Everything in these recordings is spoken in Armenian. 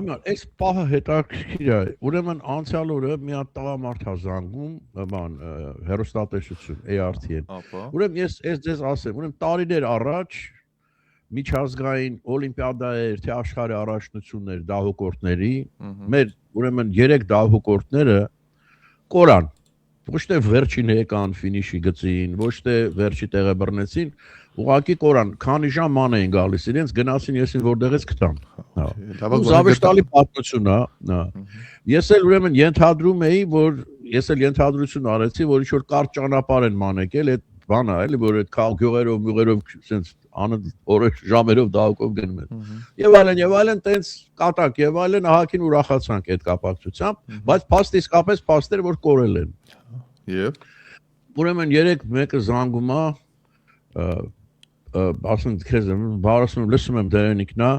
Աման, այս պահը հետաքրքիր է։ Ուրեմն անցյալ օրը մի հատ տղամարդ ա զանգում, բան, հեռուստատեսություն ART-ին։ Ապա Ուրեմն ես ձեզ ասեմ, ուրեմն տարիներ առաջ միջազգային օլիմպիադա էր, թե աշխարհի առաջնություններ դահուկորդների, մեր ուրեմն 3 դահուկորդները կորան։ Ոչ թե վերջին եկան ֆինիշի գծին, ոչ թե վերջի տեղը բռնեցին, ուղղակի կորան, քանի ժամ ման էին գալիս, իրենց գնացին եսին որտեղից գտան։ Հա։ Ու զավեշտալի պատմություն է, հա։ Ես էլ ուրեմն ենթադրում էի, որ ես էլ ենթադրություն արեցի, որ ինչ որ կարճ ճանապարհ են մանեկել, այդ բանը, էլի, որ այդ գյուղերով, մյուղերով sense անընդհատ օրեր ժամերով դահուկով գնում են։ Եվ այլն, տենց կատակ եւ այլն, ահագին ուրախացանք այդ կապակցությամբ, բայց փաստ իսկապես փաստեր որ կորել են։ Եվ ուրեմն 3 մեկը զանգում է, ասում քեզ բարասում լսում եմ դերենիկնա,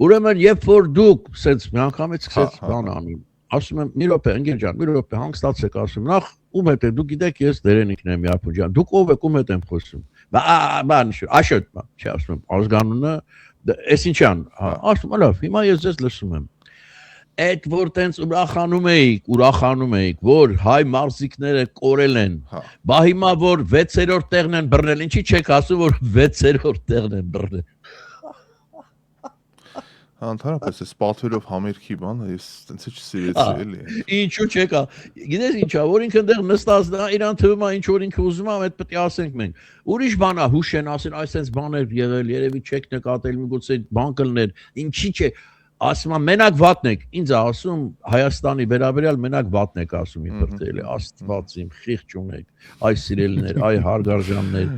ուրեմն երբ որ դուք sense մի անգամից սկսեց բան անում, ասում եմ մի րոպե ընկեր ջան, մի րոպե հանգստացեք, ասում նախ ում հետ եք, դուք գիտեք ես դերենիկն եմ Յապոն ջան, դուք ով եք, ում հետ եմ խոսում։ Բան աշոտ, չի ասում ազգանունը, էս ինչան, ասում լավ, հիմա ես ձեզ լսում եմ։ Այդ որ տենց ուրախանում էիք, որ հայ մարզիկները կորել են, բա հիմա որ 6-րդ տեղն են բռնել, ինչի չեք ասում որ 6-րդ տեղն են բռնել։ Ընդհանրապես էս պատվերով համերգի բանը ես տենց չսիրեցի էլի։ Ինչու՞ չեկա։ Գիտես ինչա, որ ինքը այնտեղ նստած դա իրան թվում է ինչ որ ինքը ուզում է, այդ պետք է ասենք մենք։ Ուրիշ բան է հուշեն ասեն, այսպես բաներ եղել, երևի չեք նկատել, միգուցե բան կլներ, ինչի՞ չէ։ Ասում եմ մենակ վատն եք, ինձ ասում Հայաստանի վերաբերյալ մենակ վատն եք ասում իբր թե էլի Աստված իմ խիղճ ունեք, այ սիրելիներ, այ հարգարժաններ,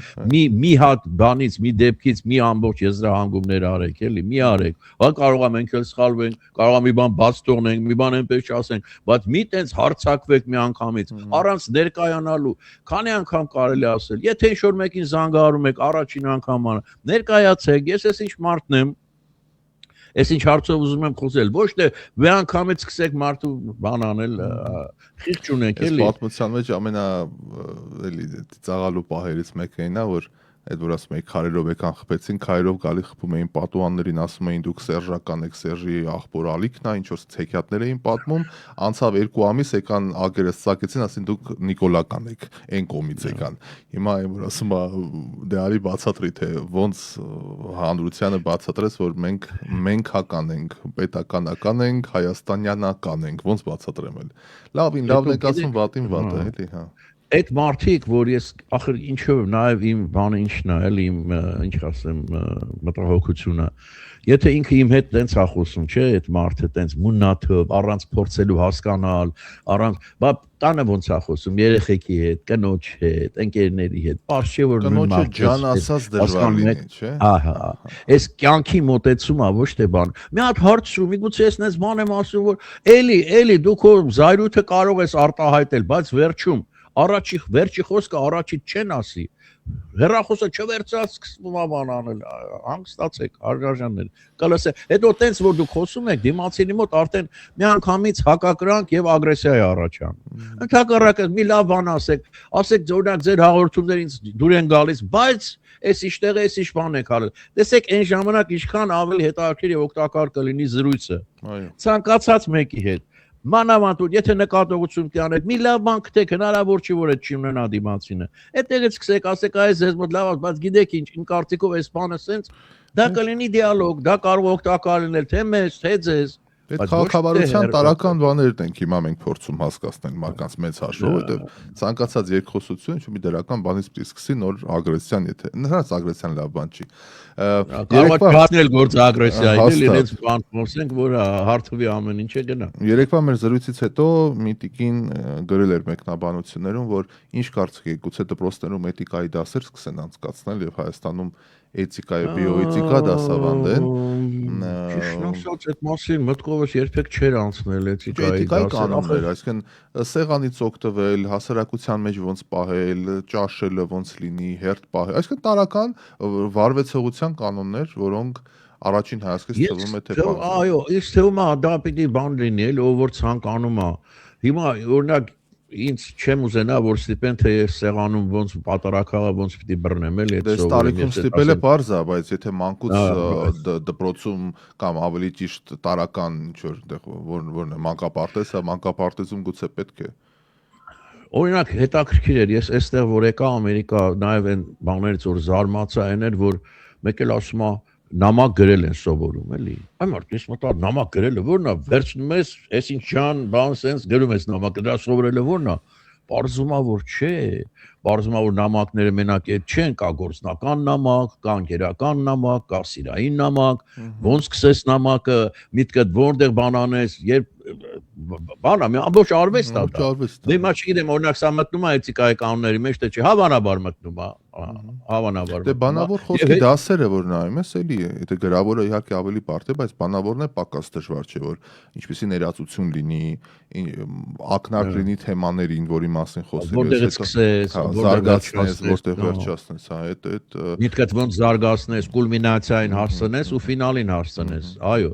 մի հատ բանից, մի դեպքից մի ամբողջ եզրահանգումներ արեք, էլի, մի արեք, հա կարող է մենք էլ սխալվենք, կարող է մի բան բաց թողնենք, մի բան այնպես չասենք, բայց մի տենց հարցակվեք մի անգամից, առանց ներկայանալու, քանի անգամ կարելի ասել, եթե ինչ որ մեկին զանգահարում եք առաջին անգամ ներկայացեք, ես էս ինչ մարդն եմ Ես ինչ հարցով ուզում եմ խոսել, ոչ թե մի անգամից սկսեք մարդու բան անել, խիղճ ունեք էլի։ Այս պատմության մեջ ամենա էլի ծաղալու պահերից մեկը այն է, որ այդ որ ասում էի քարերով եկան խփեցին, քարերով գալի խփում էին պատուհաններին, ասում էին դուք սերժական եք, Սերժի աղբոր Ալիքն է, ինչ որ ցեքյատներ էին պատմում, անցավ 2 ամիս եկան ագերը ցակեցին, ասին դուք Նիկոլական եք, այն կողմից եկան։ Հիմա այն որ ասում է դե արի բացատրի թե ոնց հանրությանը բացատրես, որ մենք հական ենք, պետականական ենք, հայաստանյանական ենք, ոնց բացատրեմ էլ։ Լավին լավն եք ասում, վատին վատը, էլի, հա։ Այդ մարդիկ, որ ես ախր ինչով նաև իմ բանը ինչն է, էլի իմ ինչ ասեմ, մտահոգությունը։ Եթե ինքը իմ հետ տենց է խոսում, չէ, այդ մարդը տենց մունաթով, առանց փորձելու հասկանալ, առանց, բա տանը ոնց է խոսում, երեխեքի հետ, կնոջ հետ, ընկերների հետ, պարզ չէ որ նույն մարդը ջան ասած դժվար լինի, չէ։ Ահա, այս կյանքի մոտեցումը ոչ թե բան։ Մի հատ հարցում, միգուցե ես նես բան եմ ասում, որ էլի դու քո զայրույթը կարող ես արտահայտել, բայց վերջում վերջի խոսքը առաջից չեն ասի։ Հեռախոսը չվերցած սկսվում է բան անել, հանգստացեք, հարգարժաններ։ Կլսե, հետո տենց որ դուք խոսում եք, դիմացինի մոտ արդեն մի անգամից հակակրանք եւ ագրեսիա է առաջանում։ Ընդհակառակը մի լավ բան ասեք, օրինակ ձեր հաղորդումներին դուր են գալիս, բայց այս իշտեղը էս ինչ բան եք արել։ Տեսեք, այն ժամանակ ինչքան ավելի հետաքրքիր եւ օգտակար կլինի զրույցը։ Ցանկացած մեկի հետ։ Մանավանդ եթե նկատողություն կյանեք, մի լավ բան գտեք, հնարավոր չի որ այդ չի ունենա դիմացինը։ Այդտեղից սկսեք, ասեք այս ձեզ մոտ լավ, բայց գիտեք ինչ, իմ կարծիքով այս բանը sense դա կլինի դիալոգ, դա կարող օգտակար լինել թե մեզ, թե ձեզ։ Այդ քաղաքավարության տարական բաներն ենք հիմա մենք փորձում հասկացնել մարդկանց մեծ հաշվով, որտեղ ցանկացած երկխոսություն ինչ-որ մի դրական բանից պիտի սկսի նոր ագրեսիան, եթե նրանց ագրեսիան լավ բան չի։ Երեկվա հատնել գործ ագրեսիա, այլ իրենց բան խոսենք, որ հարթվի ամեն ինչը գնա։ Երեկվա մեր զրույցից հետո մի տիկին գրել էր մեկնաբանություններում, որ ինչ կարծիք եք, գուցե դպրոցներում էթիկայի դասեր սկսեն անցկացնել եւ Հայաստանում էթիկա եւ բիոէթիկա դասավանդեն։ Ճիշտ ասած, այդ մասին մտքովս երբեք չէր անցնել էթիկայի կանոններ, այսինքն սեղանից օգտվել, հասարակության մեջ ոնց պահել, ճաշելը ոնց լինի, հերթ պահել, այսինքն տարական վարվեցողության կանոններ, որոնք առաջին հայացքից թվում է թե բան։ Այո, իսկ թվում է դա պիտի բան լինի, ով որ ցանկանում է։ Հիմա օրինակ ինձ չեմ ուզենա որ ստիպեն թե ես սեղանում ոնց պատարակաղա ոնց պիտի բռնեմ էլի այդ Դες տարիքում ստիպել է բարձ է, բայց եթե մանկուց դպրոցում կամ ավելի ճիշտ տարական ինչ-որ այդտեղ որն է մանկապարտեզը, մանկապարտեզում գուցե պետք է։ Օրինակ հետաքրքիր էր, ես այստեղ որ եկա Ամերիկա, նաև այն բաներից որ զարմացա այն էր, որ մեկ էլ ասում է նամակ գրել են սովորում, էլի։ Այ մարդ ես մտա նամակ գրելը որն է, վերցնում ես, այսինչ ջան, բան sense գրում ես նամակ, դրա սովորելը որն է։ Պարզվում է որ չէ, պարզվում է որ նամակները մենակ այդ չեն, կա գործնական նամակ, կա ընկերական նամակ, կա սիրային նամակ, ոնց սկսես նամակը, միտքդ որտեղ բան անես, երբ բանա, մի ամբողջ արվեստ է դա։ Դե հիմա չգիտեմ, օրինակ սա մտնում է էթիկայի կանոնների մեջ, թե չի, հավանաբար մտնում է, հավանաբար։ Դե բանավոր խոսքի դասերը որ նայում ես, էլի, եթե գրավորը իհարկե ավելի բարդ է, բայց բանավորն է պակաս դժվար չէ, որ ինչպեսի ներածություն լինի, ակնարկ լինի թեմաներին, որի մասին խոսելու ես, որտեղից սկսես, զարգացնես, որտեղ վերջացնես, հա, այդ միտքդ ոնց զարգացնես, կուլմինացիային հասցնես ու ֆինալին հասցնես, այո։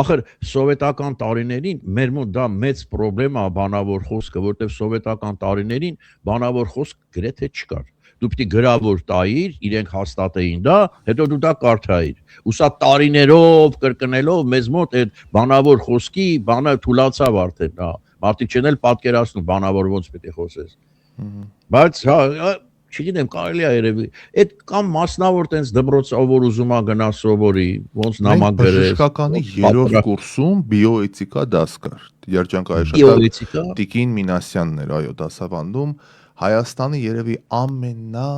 Ախր սովետական տարիներին մեր մոտ դա մեծ խնդրեմ է բանավոր խոսքը, որտեղ սովետական տարիներին բանավոր խոսք գրեթե չկար։ Դու պիտի գրավոր տայիր, իրենք հաստատեին դա, հետո դու դա կարդայիր։ Ու սա տարիներով կրկնելով մեզ մոտ այդ բանավոր խոսքի բանը թուլացավ արդեն, հա։ Մարդիկ չեն էլ պատկերացնում բանավոր ոնց պիտի խոսես։ Բայց հա, չգիտեմ, կարելի է երևի։ Այդ կամ մասնավոր տենց դպրոցով որ ուզում է գնա սովորի, ոնց նամակ գրես։ Բժշկականի 3-րդ կուրսում բիոէթիկա դաս կար։ Երջանկայաշատար Տիկին Մինասյանն էր, այո, դասավանդում։ Հայաստանի երևի ամենա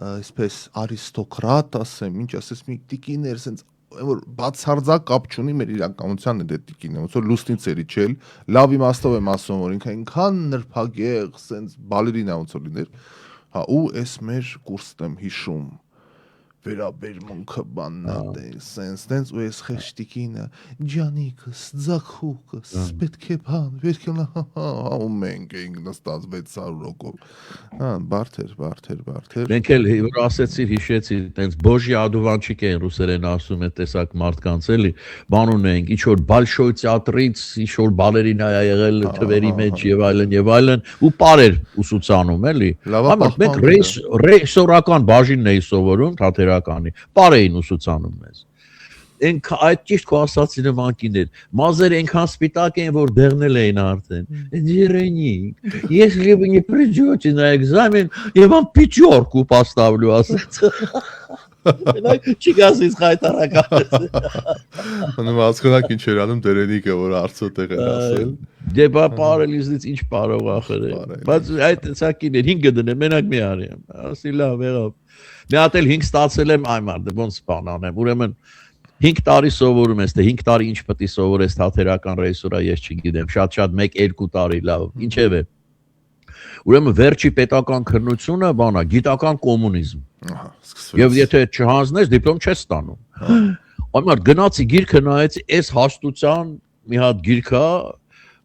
այսպես արիստոկրատ ասեմ, ինչ ասես մի տիկին էր, sense որ բացարձակ կապ չունի մեր իրականության հետ այդ տիկինը, ոնց որ լուսնից էլի չել, լավ իմաստով եմ ասում, որ ինքը այնքան նրբագեղ, sense բալերինա ոնց որ լիներ, հա ու էս մեր կուրսն եմ հիշում վերաբերմունքը բաննատ է, sense ու էս խեղճտիկինը, ջանիկս, ձախուկս, պետք է բան, պետք է ու մենք էինք նստած 600 ռոկով, հա, բարդ էր։ Մենք էլ որ ասեցիր, հիշեցի, տենց բոժի ադուվանչիկ են ռուսերեն ասում այդ տեսակ մարդկանց էլի, բան ունենք, ինչ որ Բալշոյ թատրից, ինչ որ բալերինա ա եղել թվերի մեջ եւ այլն, ու պարեր ուսուցանում էլի։ Մենք ռեժիսորական բաժինն էի սովորում, թատերականի, պար էին ուսուցանում մեզ։ Այդ ճիշտ քո ասացի նմանքիներ, մազեր այնքան սպիտակ են, որ դեղնել էին արդեն։ Ջերենիկ, если вы не придете на экзамен, я вам пятерку поставлю, ասեց։ Չգասից խայտարական։ Անում ասկոնակ ինչ էր անում դերենիկը, որ արծոտ է ասել։ Դե բա պարելիզից ինչ կարող ախր է։ Բայց այդ ցակիներ 5 դնեմ, մենակ մի արիեմ։ Ասի լավ, եղավ։ Մի հատ էլ 5 ստացել եմ, այ մարդ, ոնց բան անեմ։ Ուրեմն 5 տարի սովորում ես, թե 5 տարի ինչ պետք է սովորես թատերական ռեժիսուրա, ես չգիտեմ, շատ 1-2 տարի լավ, ինչև է։ Ուրեմն վերջի պետական քննությունը բանա, գիտական կոմունիզմ։ Ահա, Եվ եթե չհանձնես, դիպլոմ չես ստանում։ Այմար գնացի գիրքը նայեցի, այս հաստության մի հատ գիրք է,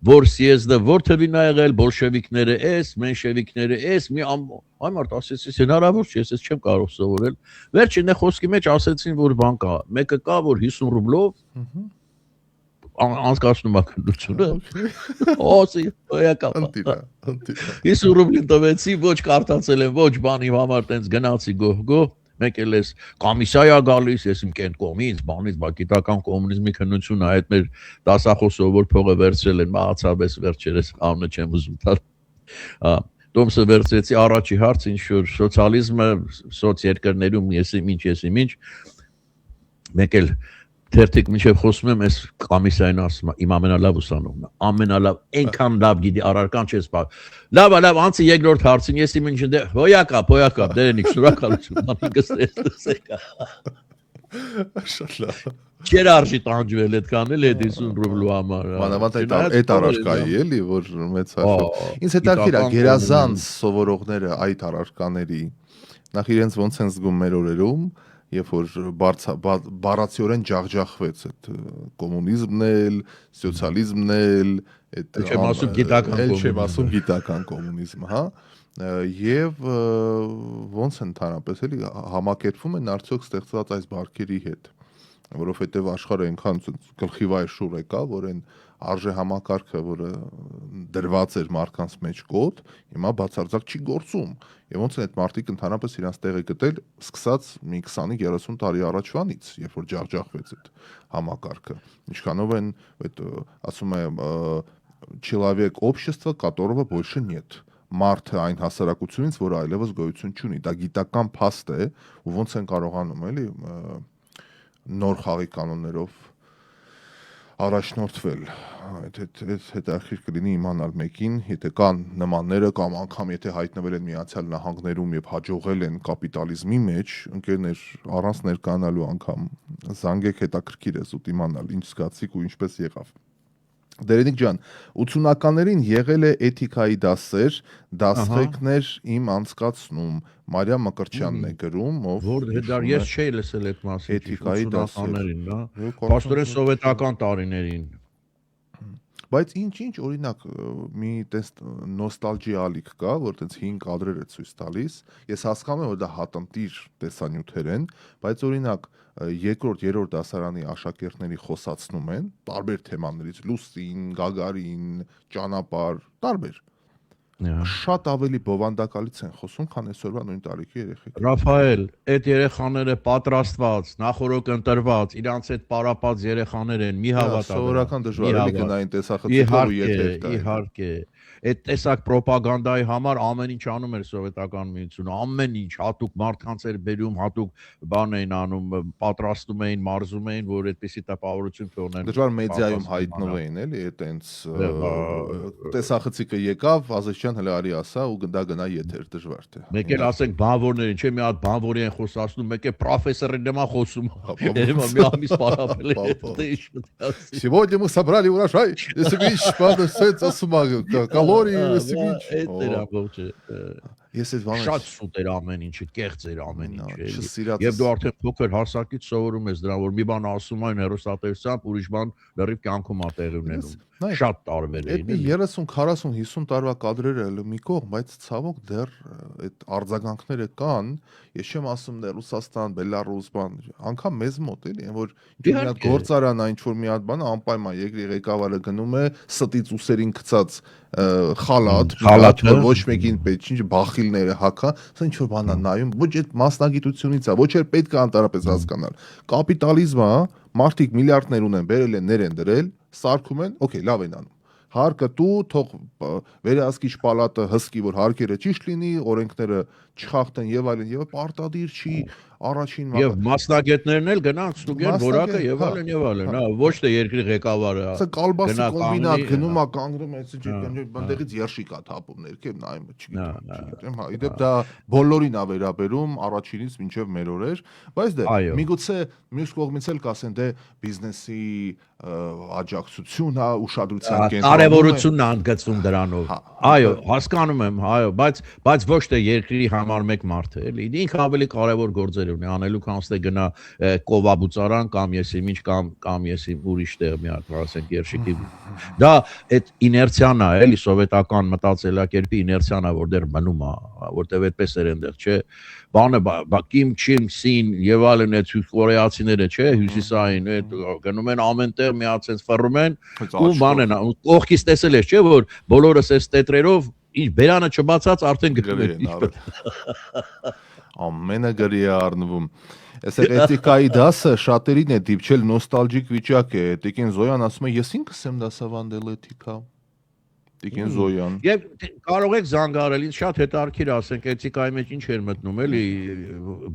որ սիեզդը որ թվին ա եղել, բոլշևիկները էս, մենշևիկները էս, մի այմարդ ասեցի, հնարավոր չէ, ես չեմ կարող սովորել։ Վերջին խոսքի մեջ ասեցին, որ բան կա, մեկը կա, որ 50 ռուբլով անցկացնում է քննությունը։ Օսի, ոյակա։ 50 ռուբլին տվեցի, ոչ կարդացել եմ, ոչ բանի համար տենց գնացի գոհ, մեկ էլ ես կոմիսիա գալիս, ես իմ կենտ կողմից, բանից, գիտական կոմունիզմի քննությունը, այդ մեր դասախոսով որ փողը վերցրել են, մահացավ ես վերջերս, անունը չեմ ուզում տալ։ Տոմսը վերցրեցի, առաջի հարց, ինչ որ սոցիալիզմը սոցերկրներում ես ինչ, մեկ էլ թերթիկ մինչև խոսում եմ, ես կոմիսիային ասում իմ ամենալավ ուսանողն է, ամենալավ, այնքան լավ գիտի, առարկան չես պար։ Լավ, անցի երկրորդ հարցին, ես իմ ինչ դե, հոյակա, դերենիկ, շնորհակալություն, մամիկս տեսեք։ Շատ լավ։ Չեր արժի տանջվել այդքան էլ 50 ռուբլու համար։ Մանավանդ այդ առարկայի էլի, որ մեծ հարց է։ Ինձ հետաքրքիր է գերազանց սովորողները այդ առարկաների, նախ իրենց ոնց են զգում մեր օրերում, երբ որ բառացիորեն ջախջախվեց այդ կոմունիզմն էլ, սոցիալիզմն էլ, չեմ ասում գիտական կոմունիզմը, հա, եւ ոնց են ընդհանրապես էլի համակերպվում են արդյոք ստեղծված այս բարքերի հետ։ որովհետև աշխարհը այնքան գլխի վայր շուռ եկա, որ այն արժե համակարգը, որը դրված էր մարդկանց մեջ կոդ, հիմա բացարձակ չի գործում։ Եվ ոնց են այդ մարդիկ ընդհանրապես իրենց տեղը гտել, սկսած մի 20-30 տարի առաջվանից, երբ որ ջախջախվեց այդ համակարգը։ Ինչքանով են այդ ասում է человек общества, которого больше нет։ Մարդը այն հասարակությունից, որ այլևս գոյություն չունի։ Դա գիտական փաստ է, ու ոնց են կարողանում էլի նոր խաղի կանոններով առաջնորդվել։ Այդ հետաքրքիր կլինի իմանալ մեկին, եթե կան նմանները կամ անգամ եթե հայտնվել են Միացյալ Նահանգներում եւ հաջողել են կապիտալիզմի մեջ, ընկերներ առանց ներկանալու անգամ զանգեք, հետաքրքիր է զուտ իմանալ ինչ զգացիք ու ինչպես եղավ։ Դերենիկ ջան, 80-ականներին եղել է էթիկայի դասեր, դասղեկներ իմ անցկացնում, Մարիամ Մկրտչյանն է գրում, ով որ դար ես չէի լսել այդ մասին, էթիկայի դասերին, դա պաստորեն սովետական տարիներին։ Բայց ինչ օրինակ մի տես նոստալգիալիկ կա, որ տենց 5 կադրեր է ցույց տալիս։ Ես հասկանում եմ, որ դա հատնտիր տեսանյութեր են, բայց օրինակ երկրորդ, երրորդ դասարանի աշակերտների խոսացնում են տարբեր թեմաներից՝ Լուսին, Գագարին, ճանապարհ, տարբեր։ Շատ ավելի բովանդակալից են խոսում, քան այսօրվա նույն տարիքի երեխեքները։ Ռաֆայել, այդ երեխաները պատրաստված, նախորոք ընտրված, իրանց այդ պարապած երեխաներ են, մի հավատա։ Սովորական դժվար է գնային տեսախցիկով ու եթեր տա։ Իհարկե։ Այդ տեսակ ռոպագանդայի համար ամեն ինչ անում էր սովետական միությունը, ամեն ինչ, հատուկ մարդկանց էր բերում, հատուկ բան էին անում, պատրաստում էին, մարզում էին, որ այդպեսի տպավորություն թողնեն։ Դժվար մեդիայում հայտնվեին, էլի, այտենց տեսախցիկը եկավ, Ազեշյան հələ արի ասա ու դա գնա եթեր, դժվար թե։ Մեկ էլ ասենք բանվորներին, չէ՞ մի հատ բանվորի են խոսացնում, մեկ է պրոֆեսորի նема խոսում։ Երևի մի ամիս պարապել է։ Сегодня мы собрали урожай, Есевич, падает ասում կալորի, Есевич։ Ես այդ բանը շատ սուտ էր ամեն ինչը, կեղծ էր ամեն ինչը։ Չսիրած։ Եվ դու արդեն փոքր հասակից սովորում ես դրան, որ մի բան ասում այն հերոստատեսությամբ, ուրիշ բան լրիվ կյանքում ա տեղի ունենում։ Շատ տարբեր էին։ Այդ 30, 40, 50 տարվա կադրերը էլ մի կողմ, բայց ցավոք դեռ այդ արձագանքները կան։ Ես չեմ ասում դեռ Ռուսաստան, Բելարուս բան, անգամ մեզ մոտ էլի, որ մի հատ գործարան այն ինչ որ մի հատ բան անպայման երկրի ղեկավարը գնում է ստից ուսերին գցած խալատ, որ ոչ մեկին պետք չի, բախիլները հակա, սա ինչ որ բան է նայում, ոչ այդ մասնագիտությունից է, ոչ էլ պետք է անտարապես հասկանալ։ Կապիտալիզմը, մարդիկ միլիարդներ ունեն, բերել են, ներ են դրել, սարքում են, օքեյ, լավ են անում։ Հարկը դու թող վերահսկիչ պալատը հսկի, որ հարկերը ճիշտ լինի, օրենքները չխախտեն եւ այլն, եւ պարտադիր չի առաջին եւ մասնագետներն էլ գնան ստուգեն որակը եւ այլն եւ այլն, հա, ոչ թե երկրի ղեկավարը։ Սա կալբասի կոմբինատ գնում է կանգնում է, բանդերից երշիկ է թափում ներքև նայում չգիտեմ, հա, իդեպ դա բոլորին է վերաբերում առաջինից մինչև մեր օրեր, բայց դե միգուցե մյուս կողմից էլ կասեն դե բիզնեսի աջակցությունն է, ուշադրության կենտրոնում է։ Կարևորությունն է ընդգծվում դրանով։ Այո, հասկանում եմ, այո, բայց ոչ թե երկրի համար մեկ մարդ է, էլի։ Ինքը ավելի կարևոր գործեր ունի անելու, քան թե գնա կովաբուծարան կամ եսիմ ինչ կամ եսիմ ուրիշ տեղ մի հատ, ասենք երշիկի։ Դա այդ իներցիան է, էլի, սովետական մտածելակերպի իներցիան է, որ դեռ մնում է, որտեղ այդպես էր այնտեղ, չէ։ Բանը Կիմ Չին Սին եւ այլն այդ կորեացիները, չէ, հյուսիսային, այդ գնում են ամենտեղ միացած ֆռում են ու բան են, կողքից տեսել ես, չէ, որ բոլորս այս տետրերով ինչ բերանը չբացած արդեն գտնում են։ Ամենը գրի է առնվում։ Այս էթիկայի դասը շատերին է դիպչել նոստալգիկ վիճակ է։ Տիկին Զոյան ասում է, ես ինքս եմ դասավանդել էթիկա։ Տիկին Զոյան։ Եվ կարող եք զանգարել, ինձ շատ հետաքրքիր ասենք էթիկայի մեջ ինչ էր մտնում, էլի,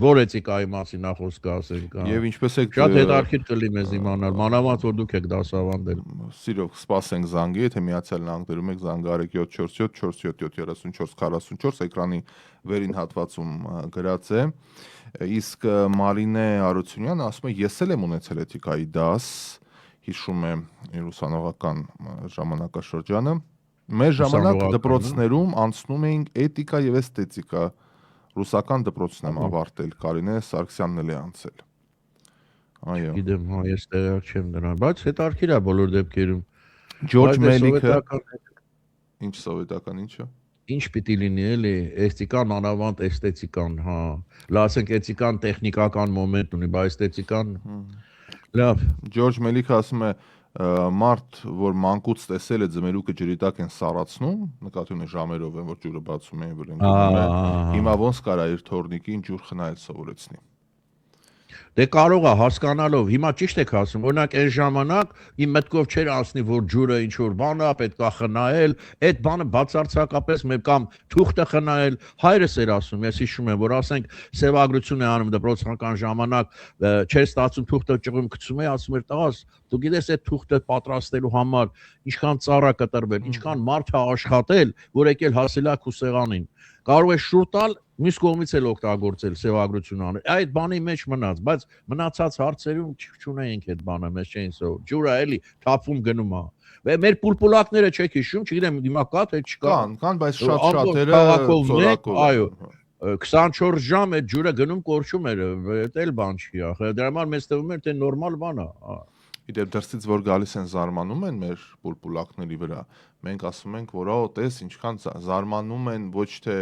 որ էթիկայի մասին խոսքը ասենք։ Եւ ինչպես է շատ հետաքրքիր կլինի մեզ իմանալ, մանավանդ որ դուք եք դասավանդել։ Սիրով սպասենք զանգի, եթե Միացյալ Նահանգներում եք զանգարեք 747 477 44 էկրանի վերին հատվածում գրած է։ Իսկ Մարինե Արությունյանը ասում է, ես էլ եմ ունեցել էթիկայի դաս, հիշում է իր ուսանողական ժամանակաշրջանը։ Մեր ժամանակ դպրոցներում անցնում էինք էթիկա եւ էսթետիկա։ Ռուսական դպրոցն եմ ավարտել, Կարինե Սարգսյանն էլ է անցել։ Այո։ Գիտեմ, հա, ես տեղյակ չեմ դրան, բայց հետաքրքիր է բոլոր դեպքերում։ Ջորջ Մելիքը ինչ սովետական ինչը։ Ինչ պիտի լինի էլի, էսթետիկան անավանդ էսթետիկան, հա։ Լավ ասենք էթիկան տեխնիկական մոմենտ ունի, բայց էսթետիկան Լավ։ Ջորջ Մելիքը ասում է մարդ, որ մանկուց տեսել է ձմերուկը ջրի տակ են սառացնում, նկատի ունի ժամերով են, որ ջուրը բացում են, որ են գնում է, հիմա ոնց կարա իր թորնիկին ջուր խնայել սովորեցնի։ Դե կարող է հասկանալով, հիմա ճիշտ եք ասում, օրինակ այն ժամանակ իմ մտքով չէր անցնի, որ ջուրը ինչ որ բան է, պետք է խնայել, այդ բանը բացարձակապես մեր կամ թուղթը խնայել, հայրս էր ասում, ես հիշում եմ, որ ասենք սևագրություն է անում դպրոցական ժամանակ, չէր ստացում թուղթը ճղում գցում է, ասում էր տղաս, դու գիտես այդ թուղթը պատրաստելու համար ինչքան ծառա կտրվել, ինչքան մարդ է աշխատել, որ եկել հասել է քու սեղանին։ Կարող է շուտ տալ, մյուս կողմից էլ օգտագործել սևագրություն անել։ Այդ բանի մեջ մնաց, բայց մնացած հարցերում չունեինք այդ բանը, մեզ չէին սով։ Ջուրը էլի թափում գնում է։ Մեր պուլպուլակները չեք հիշում, չգիտեմ հիմա կա թե չկա։ Կան, բայց շատ-շատերը ծորակով։ Այո, 24 ժամ այդ ջուրը գնում կորչում էր, այդ էլ բան չի։ Դրա համար մեզ թվում էր թե նորմալ բան է։ Իդեպ դրսից որ գալիս են զարմանում են մեր պուլպուլակների վրա, մենք ասում ենք, որ տես ինչքան զարմանում են ոչ թե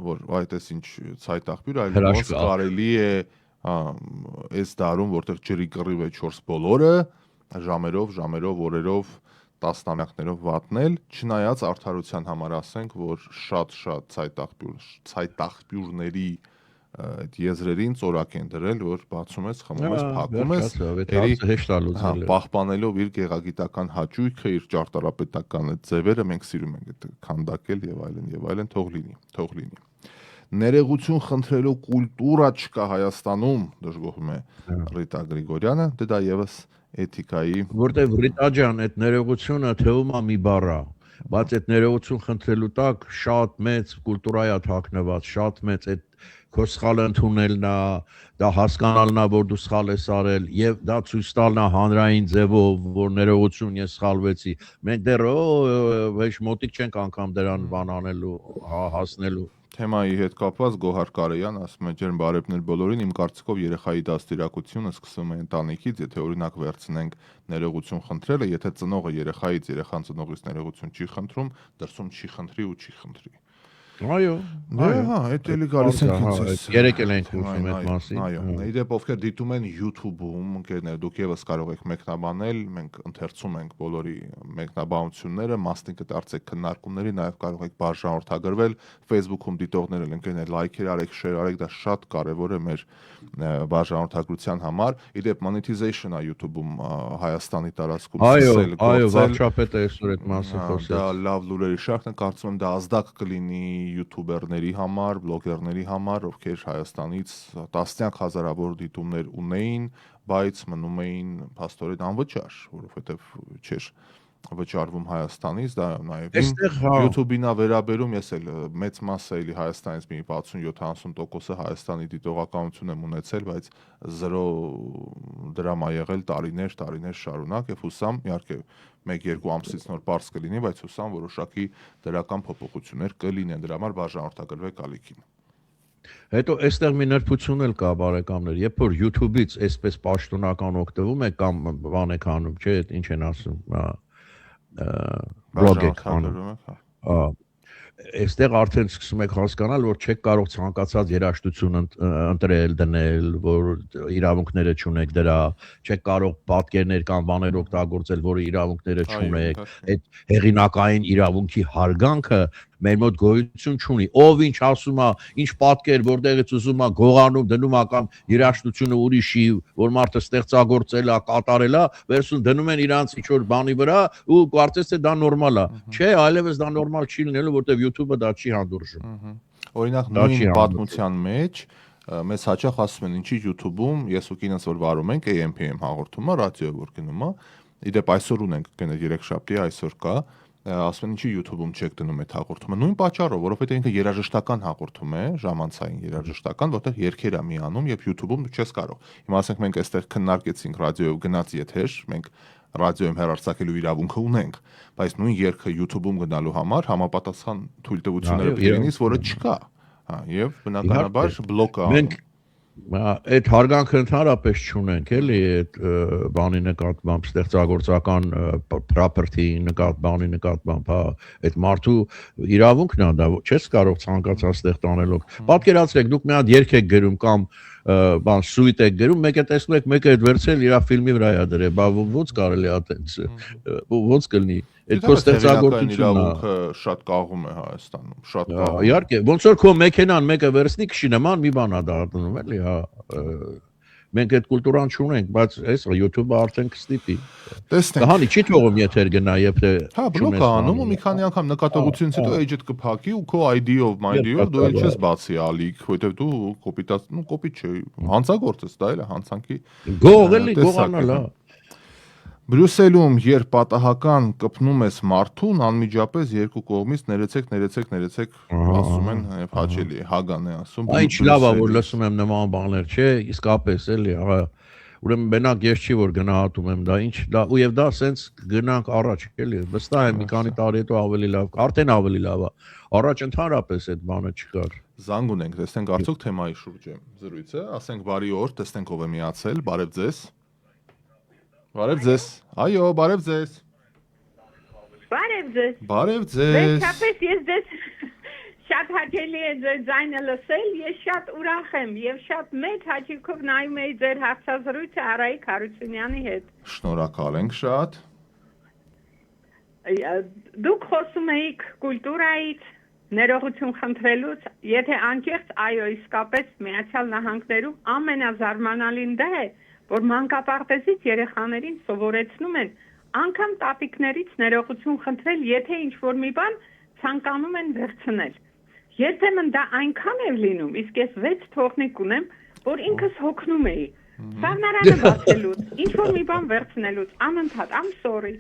որ այդպես ինչ ցայտաղբյուր, այլ ոնց կարելի է այս դարում, որտեղ ջրի կռիվ է 4 բոլորը, ժամերով, օրերով, տասնամյակներով վատնել, չնայած արդարության համար ասենք, որ շատ ցայտաղբյուրների այդ եզրերին ծորակ են դրել, որ բացում ես, խմում ես, փակում ես, պահպանելով իր գեղագիտական հաճույքը, իր ճարտարապետական այդ ձևերը, մենք սիրում ենք այդ քանդակել եւ այլն, թող լինի։ Ներողություն խնդրելու կուլտուրա չկա Հայաստանում, դժգոհում է Ռիտա Գրիգորյանը, դա եւս էթիկայի, որտեղ Ռիտա ջան, այդ ներողությունը թվում է մի բառ է, բայց այդ ներողություն խնդրելու տակ շատ մեծ կուլտուրա է թաքնված, շատ մեծ այդ քո սխալը ընդունելն է, դա հասկանալն է, որ դու սխալ ես արել եւ դա ցույց տալն է հանրային ձևով, որ ներողություն ես սխալվեցի։ Մենք դեռ ոչ մոտիկ չենք անգամ դրան բան անելու, հասնելու։ Թեմայի հետ կապված Գոհար Կարեյան ասում է ջերմ բարևներ բոլորին, իմ կարծիքով երեխայի դաստիարակությունը սկսվում է ընտանիքից, եթե օրինակ վերցնենք ներողություն խնդրելը, եթե ծնողը երեխայից, երեխան ծնողից ներողություն չի խնդրում, դրսում չի խնդրի ու չի խնդրի։ Այո, այդ էլի գալիս ենք ինձ։ Երեք էլ ենք խոսում այդ մասին։ Այո, իդեպ ովքեր դիտում են YouTube-ում, ընկերներ, դուք եւս կարող եք մեկնաբանել, մենք ընթերցում ենք բոլորի մեկնաբանությունները, մասնիկը դարձեք քննարկումների, նաեւ կարող եք բաժանորդագրվել, Facebook-ում դիտողներ էլ ընկերներ լայքեր արեք, շեյր արեք, դա շատ կարեւոր է մեր բաժանորդագրության համար։ Իդեպ monetization-ը YouTube-ում Հայաստանի տարածքում սկսել գործել։ Այո, վարչապետը այսօր այդ մասին խոսեց։ Դա լավ լուրերի շարքն է, կարծում եմ դա ազդակ կլինի յութուբերների համար, բլոգերների համար, ովքեր Հայաստանից տասնյակ հազարավոր դիտումներ ունեին, բայց մնում էին փաստորեն անվճար, որովհետև չէր վճարվում Հայաստանից, դա նաև YouTube-ին վերաբերում, ես էլ մեծ մասը էլի Հայաստանից մի 60-70%-ը Հայաստանի դիտողականություն եմ ունեցել, բայց 0 դրամ ա եղել տարիներ շարունակ եւ հուսամ, իհարկե 1-2 ամսից նոր բարձ կլինի, բայց հուսամ որոշակի դրական փոփոխություններ կլինեն, դրա համար բաժանորդագրվեք ալիքին։ Հետո այստեղ մի նրբություն էլ կա բարեկամներ, երբ որ YouTube-ից այսպես պաշտոնական օգտվում եք կամ բան եք անում, չէ, ինչ են ասում, բլոգ եք անում։ Այստեղ արդեն սկսում եք հասկանալ, որ չեք կարող ցանկացած երաժշտություն ընտրել, դնել, որ իրավունքները չունեք դրա, չեք կարող պատկերներ կամ բաներ օգտագործել, որը իրավունքները չունեք, այդ հեղինակային իրավունքի հարգանքը մեր մոտ գոյություն չունի։ Ով ինչ ասում է, ինչ պատկեր, որտեղից ուզում է գողանում, դնում է կամ երաժշտությունը ուրիշի, որ մարդը ստեղծագործել է, կատարել է, վերցնում դնում են իրանց ինչ որ բանի վրա ու կարծես թե դա նորմալ է։ Չէ, այլևս դա նորմալ չի լինելու, որտեղ YouTube-ը դա չի հանդուրժում։ Օրինակ նույն պատմության մեջ մեզ հաճախ ասում են, ինչի YouTube-ում ես ու կինս որ վարում ենք AM/PM հաղորդումը, ռադիոյով որ գնում է, իդեպ այսօր ունենք գնա 3 շաբթի, այսօր կա, ասում են ինչի YouTube-ում չեք դնում այդ հաղորդումը, նույն պատճառով, որովհետեւ ինքը երաժշտական հաղորդում է, ժամանցային երաժշտական, որտեղ երգեր է միանում եւ YouTube-ում դու չես կարող։ Հիմա ասենք մենք այստեղ քննարկեցինք ռադիոյով գնաց եթեր, մենք ռադիոյում հեռարձակելու իրավունքը ունենք, բայց նույն երգը YouTube-ում գնալու համար համապատասխան թույլտվությունները պետք է լինի, որը չկա։ Եվ բնականաբար բլոկ է անում։ Այդ հարգանքը ընդհանրապես չունենք, էլի, այդ բանի նկատմամբ, ստեղծագործական property բանի նկատմամբ, հա, այդ մարդու իրավունքն է դա, չես կարող ցանկացած տեղ տանելով։ Պատկերացրեք, դուք մի հատ երգ եք գրում կամ բան սուիտ եք գրում, մեկը տեսնում եք, մեկը այդ վերցրել իր ֆիլմի վրա է դրել, բա ո՞նց կարելի է այդպես, ո՞նց կլինի։ Այդ քո ստեղծագործությունն է։ իրավունքը շատ կաղում է Հայաստանում, շատ կաղում։ Իհարկե, ոնց որ քո մեքենան մեկը վերցնի քշի նման մի բան է դառնում, էլի, հա։ Մենք այդ կուլտուրան չունենք, բայց այս YouTube-ը արդեն կստիպի։ Տեսնենք։ Կհանի չի թողում եթե գնա, եթե Հա, բլոկ է անում ու մի քանի անգամ նկատողությունից հետո էջդ կփակի ու քո ID-ով, MyD-ով դու էլ չես բացի ալիք, որովհետև դու կոպիտ չէ, հանցագործ ես, դա էլ է հանցանքի։ Գող էլի, գողանալ, հա։ Բրյուսելում երբ պատահական կպնում ես մարդուն, անմիջապես երկու կողմից ներեցեք, ասում են հաճելի, հագան է ասում։ Ինչ լավ է, որ լսում եմ նման բաներ, չէ, իսկապես էլի, ահա ուրեմն մենակ ես չի որ գնահատում եմ դա, ինչ դա ու եւ դա սենց գնանք առաջ, էլի, վստահ եմ մի քանի տարի հետո ավելի լավ, արդեն ավելի լավ է։ Առաջ ընդհանրապես այդ բանը չկար։ Զանգ ունենք, տեսնենք արդյոք թեմայի շուրջ է զրույցը, ասենք բարի օր, տեսնենք ով է միացել, բարև ձեզ։ Բարև ձեզ։ Այո, բարև ձեզ։ Բարև ձեզ։ Բարև ձեզ։ Վերջապես ես ձեզ շատ հաճելի է ձեր ձայնը լսել, ես շատ ուրախ եմ եւ շատ մեծ հաճույքով նայում եի ձեր հարցազրույցը Արայիկ Հարությունյանի հետ։ Շնորհակալ ենք շատ։ Դուք խոսում եք կուլտուրայից, ներողություն խնդրելուց, եթե անկեղծ, այո, իսկապես Միացյալ Նահանգներում ամենազարմանալին դա է, որ մանկապարտեզից երեխաներին սովորեցնում են անգամ տատիկներից ներողություն խնդրել, եթե ինչ-որ մի բան ցանկանում են վերցնել։ Երբեմն դա այնքան է լինում, իսկ ես 6 թողնիկ ունեմ, որ ինքս հոգնում էի։ Սառնարանը բացելուց, ինչ-որ մի բան վերցնելուց, անընդհատ, I'm sorry։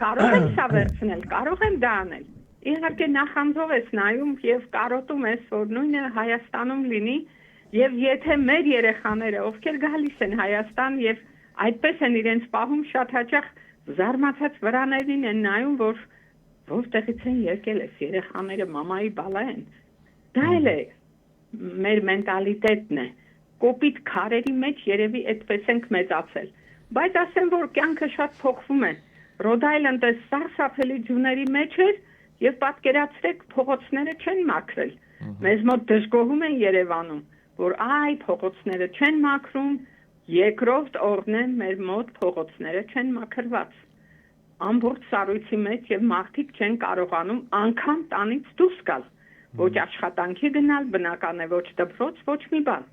Կարող եմ սա վերցնել, կարող եմ դա անել։ Իհարկե նախանձով ես նայում եւ կարոտում ես, որ նույնը Հայաստանում լինի, եւ եթե մեր երեխաները, ովքեր գալիս են Հայաստան եւ այդպես են իրենց պահում, շատ հաճախ զարմացած վրաներին են նայում, որ որտեղից են եկել ես երեխաները մամայի բալա են։ Դա էլ է մեր մենտալիտետն է։ Կոպիտ քարերի մեջ երևի այդպես ենք մեծացել։ Բայց ասեմ, որ կյանքը շատ փոխվում է։ Rhode Island-ը սարսափելի ջուների մեջ էր եւ պատկերացրեք փողոցները չեն մաքրել։ Մեզ մոտ դժգոհում են Երևանում, որ այ փողոցները չեն մաքրում, երկրորդ օրն է մեր մոտ փողոցները չեն մաքրված։ Ամբողջ սառույցի մեջ եւ մարդիկ չեն կարողանում անգամ տանից դուրս գալ։ Ոչ աշխատանքի գնալ, բնական է, ոչ դպրոց, ոչ մի բան։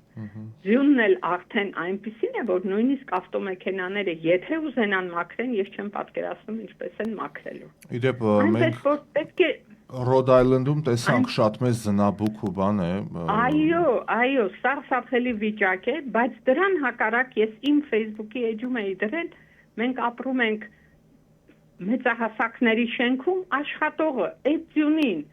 Ձյունն էլ արդեն այնպիսին է, որ նույնիսկ ավտոմեքենաները, եթե ուզենան մաքրեն, ես չեմ պատկերացնում ինչպես են մաքրելու։ Իդեպ Այնպես որ պետք է Rhode Island-ում տեսանք շատ մեծ զնաբուկ ու բան է։ Այո, սարսափելի վիճակ է, բայց դրան հակառակ ես իմ Facebook-ի էջում էի դրել, մենք ապրում ենք մեծահասակների շենքում, աշխատողը այդ ձյունին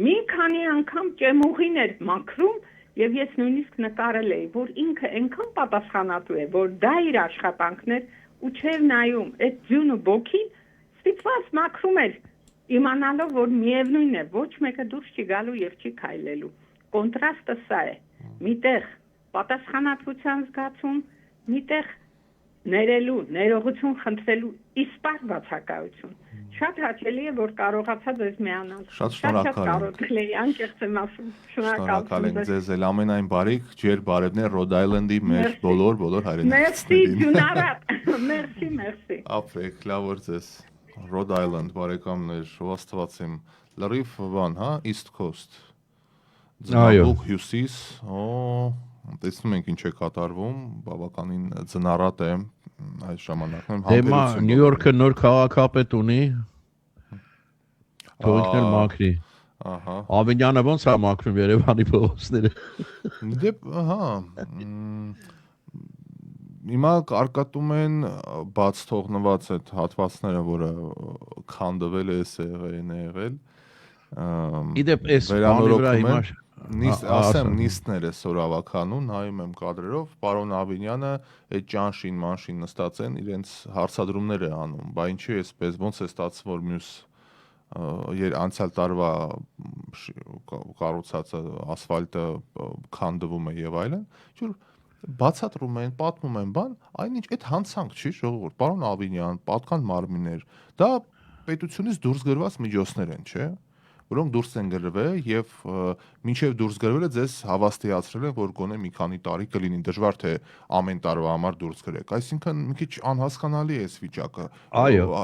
մի քանի անգամ ճեմուղին էր մաքրում եւ ես նույնիսկ նկարել էի, որ ինքը այնքան պատասխանատու է, որ դա իր աշխատանքն էր ու չէր նայում այդ ձյունը բոքին, ստիպված մաքրում էր, իմանալով, որ միևնույն է, ոչ մեկը դուրս չի գալու եւ չի քայլելու։ Կոնտրաստը սա է։ Միտեղ պատասխանատվության զգացում, միտեղ ներելու, ներողություն խնդրելու իսպար բացակայություն։ Շատ հաճելի է, որ կարողացա ձեզ միանալ։ Շատ շնորհակալ եմ։ Անկեղծ եմ ասում։ Շնորհակալ ենք ձեզ, էլ ամենայն բարիք, ջեր բարևներ Rhode Island-ի մեր բոլոր հայրենակիցներին։ Մերսի, Ջունարատ։ Մերսի։ Ապրեք, լավ որ ձեզ։ Rhode Island բարեկամներ, ով աստված իմ, լրիվ բան, հա, East Coast։ Ձնաբուկ հյուսիս, տեսնում ենք ինչ է կատարվում, բավականին ձնառատ է այս ժամանակում համբերություն։ Նյու Յորքը նոր քաղաքապետ ունի։ Թողնքն էլ մաքրի։ Ահա։ Ավինյանը ոնց է մաքրում Երևանի փողոցները։ Դեպ, ահա։ Հիմա կարկատում են բաց թողնված այդ հատվածները, որը քանդվել է, եղել։ Իդեպ էս բանի վրա հիմա ասեմ նիստներ է սորավականում, նայում եմ կադրերով, պարոն Ավինյանը այդ ճանշին մանշին նստած են, իրենց հարցադրումներ է անում, բա ինչի է էսպես, ոնց է ստացվում, որ մյուս անցյալ տարվա կառուցած ասֆալտը քանդվում է եւ այլն, բացատրում են, պատմում են, բան, այնինչ այդ հանցանք չի, ժողովուրդ, պարոն Ավինյան, պատկան մարմիններ, դա պետությունից դուրս գրված միջոցներ են, չէ՞, որոնք դուրս են գրվել եւ մինչեւ դուրս գրվելը ձեզ հավաստիացրել են, որ գոնե մի քանի տարի կլինի, դժվար թե ամեն տարվա համար դուրս գրեք, այսինքն մի քիչ անհասկանալի է այս վիճակը,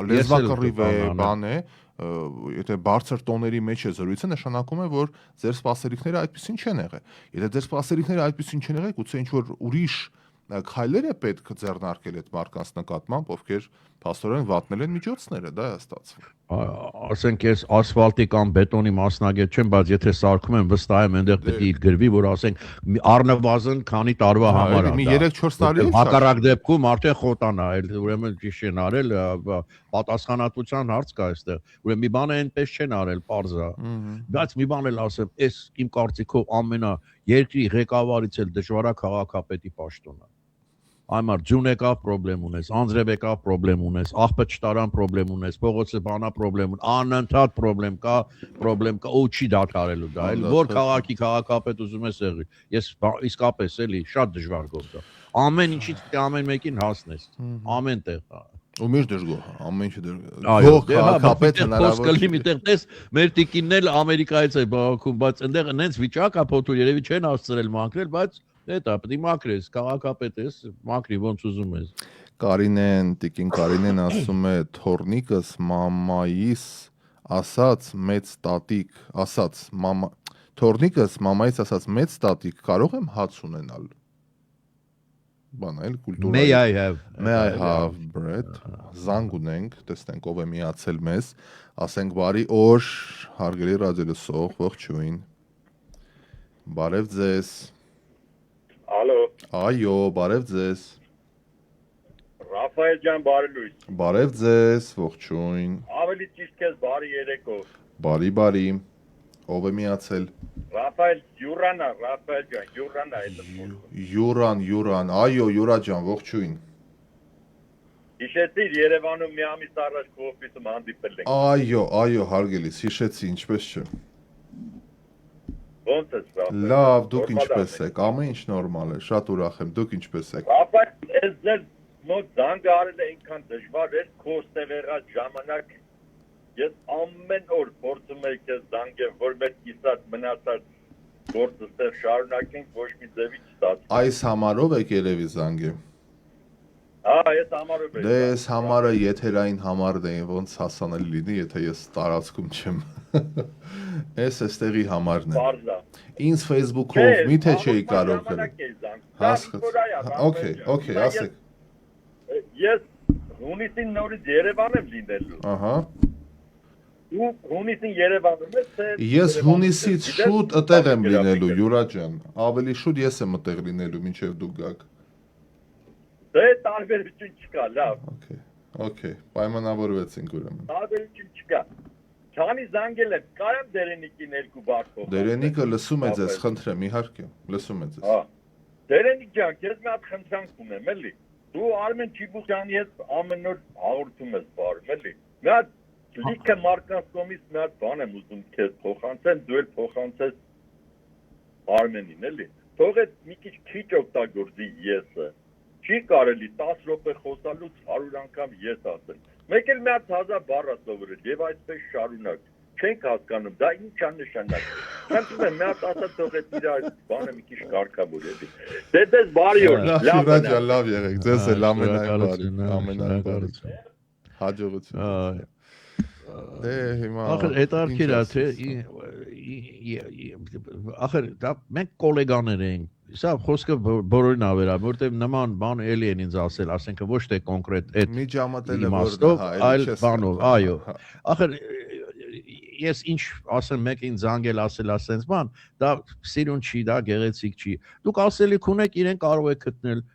լեզվակռիվ է, բան է, եթե բարձր տոների մեջ է զրույցը, նշանակում է, որ ձեր սպասելիքները այդպեսին չեն եղել։ Եթե ձեր սպասելիքները այդպեսին չեն եղել, գուցե ինչ-որ ուրիշ քայլեր է պետք ձեռնարկել այդ մարդկանց նկատմամբ, ովքեր փաստորեն վատնել են միջոցները, դա է ստացվում։ Ասենք ես ասֆալտի կամ բետոնի մասնագետ չեմ, բայց եթե սարքում եմ, վստահ եմ այնտեղ պետք է գրվի, որ ասենք առնվազն քանի տարվա համար է։ Մի 3-4 տարի է։ Հակառակ դեպքում արդեն խոտանա, ուրեմն ճիշտ են արել, պատասխանատվության հարց կա այստեղ։ Ուրեմն մի բան է այնպես չեն արել, པարզ է։ Բայց մի բան էլ ասեմ, այս իմ կարծիքով ամենա երկրի ղեկավարից էլ դժվարա քաղաքապետի պաշտոնը։ Այմար ջուն եկավ պրոբլեմ ունես, անձրև եկավ պրոբլեմ ունես, աղբը չտարան պրոբլեմ ունես, փողոցը բանա պրոբլեմ ունես, անընդհատ պրոբլեմ կա, ու չի դադարելու դա, այլ որ քաղաքի քաղաքապետ ուզում ես եղի։ Ես իսկապես էլի շատ դժվար գործ է։ Ամեն ինչից ամեն մեկին հասնես, ամեն տեղ։ Ու միշտ դժգոհ, ամեն ինչը դժգոհ։ Այո, քաղաքապետ հնարավոր չի։ Միտեղ տես մեր տիկինն էլ Ամերիկայից է բաղաքում, բայց այնտեղ նենց վիճակ է փոթուր, երևի չեն հասցրել մաքրել, բայց դա պետք է մաքրես, քաղաքապետ ես, մաքրի ոնց ուզում ես։ Կարինեն, տիկին Կարինեն ասում է թորնիկս մամայիս ասած մեծ տատիկ, ասած մամա թորնիկս մամայից ասած մեծ տատիկ կարող եմ հաց ունենալ։ Բան էլ կուլտուրա։ May I have bread։ Զանգ ունենք, տեսնենք ով է միացել մեզ, ասենք բարի օր, հարգելի ռադիոլսող, ողջույն։ Բարև ձեզ։ Ալո։ Այո, բարև ձեզ։ Ռաֆայել ջան, բարի լույս։ Բարև ձեզ, ողջույն։ Ավելի ճիշտ քեզ բարի երեկո։ Բարի։ Ով է միացել։ Ռաֆայել Յուրանա, Ռաֆայել ջան, Յուրանա է դու։ Յուրան, այո, Յուրա ջան, ողջույն։ Հիշեցիր Երևանում մի ամիս առաջ կոֆիսում հանդիպել ենք։ Այո, հարգելիս, հիշեցի, ինչպես չէ։ Ոնց ես Ռաֆայել։ Լավ, դուք ինչպես եք, ամեն ինչ նորմալ է, շատ ուրախ եմ, դուք ինչպես եք։ Ռաֆայել, ես ձեր մոտ զանգ արել այնքան դժվար էր քո ստեղեղած ժամանակ։ Ես ամեն օր փորձում եմ քեզ զանգեմ, որ մեր կիսած մնացած գործը ստեղ շարունակենք, ոչ մի ձևի չստացվի։ Այս համարով եք երևի զանգեմ։ Ես համարով եմ։ Դե ես համարը եթերային համարն է, ոնց հասանելի լինի, եթե ես տարածքում չեմ։ Էս էստեղի համարն է։ Բարձա։ Ինձ Facebook-ով միթե չէի կարող գրել։ Okay, ասեք։ Ես հունիսին նորից Երևան եմ լինելու։ Ահա։ Ու հունիսին Երևանում ես, թե Ես հունիսից շուտ այդտեղ եմ լինելու, Յուրա ջան։ Ավելի շուտ ես եմ այդտեղ լինելու, մինչև դուք գաք։ Դե տարբերություն չկա, լավ։ Okay, պայմանավորվեցինք ուրեմն։ Տարբերություն չկա։ Քանի զանգել եմ, կարամ Դերենիկին 2 բառ փոխել։ Դերենիկը լսում է ձեզ, խնդրեմ, իհարկե, լսում է ձեզ։ Դերենիկ ջան, քեզ մի հատ խնդրանք ունեմ, էլի։ Դու Արմեն Չիբուխյանի հետ ամեն օր հաղորդում ես բարում, էլի։ Մի հատ լիքը մարդկանց կողմից մի հատ բան եմ ուզում քեզ փոխանցեմ, դու էլ փոխանցես Արմենին, էլի։ Թող այդ մի քիչ օգտագործի եսը։ Չի կարելի 10 րոպե խոսալուց 100 անգամ ես ասել։ Մեկ էլ մի հատ հազար բառ ասովորել եւ այսպես շարունակ։ Չենք հասկանում, դա ինչ է նշանակում։ Խնդրում եմ, մի հատ ասա թող այդ իր բանը մի քիչ կարգավոր էլի։ Դե դες բարի օր։ Լավ եղեք, ձեզ էլ ամենայն բարի։ Հաջողություն։ Դե հիմա Ախր հետարքիր է թե ախր դա մենք գոլեգաներ ենք։ Սա խոսքը բոլորին ավերա, որտեղ նման բան էլի են ինձ ասել, ասենք ոչ թե կոնկրետ այդ միջամտելը որ այլ բանով, այո։ Ախր ես ինչ ասեմ մեկին զանգել ասել ասենց բան, դա սիրուն չի, դա գեղեցիկ չի։ Դուք ասելիք ունեք, իրեն կարող եք գտնել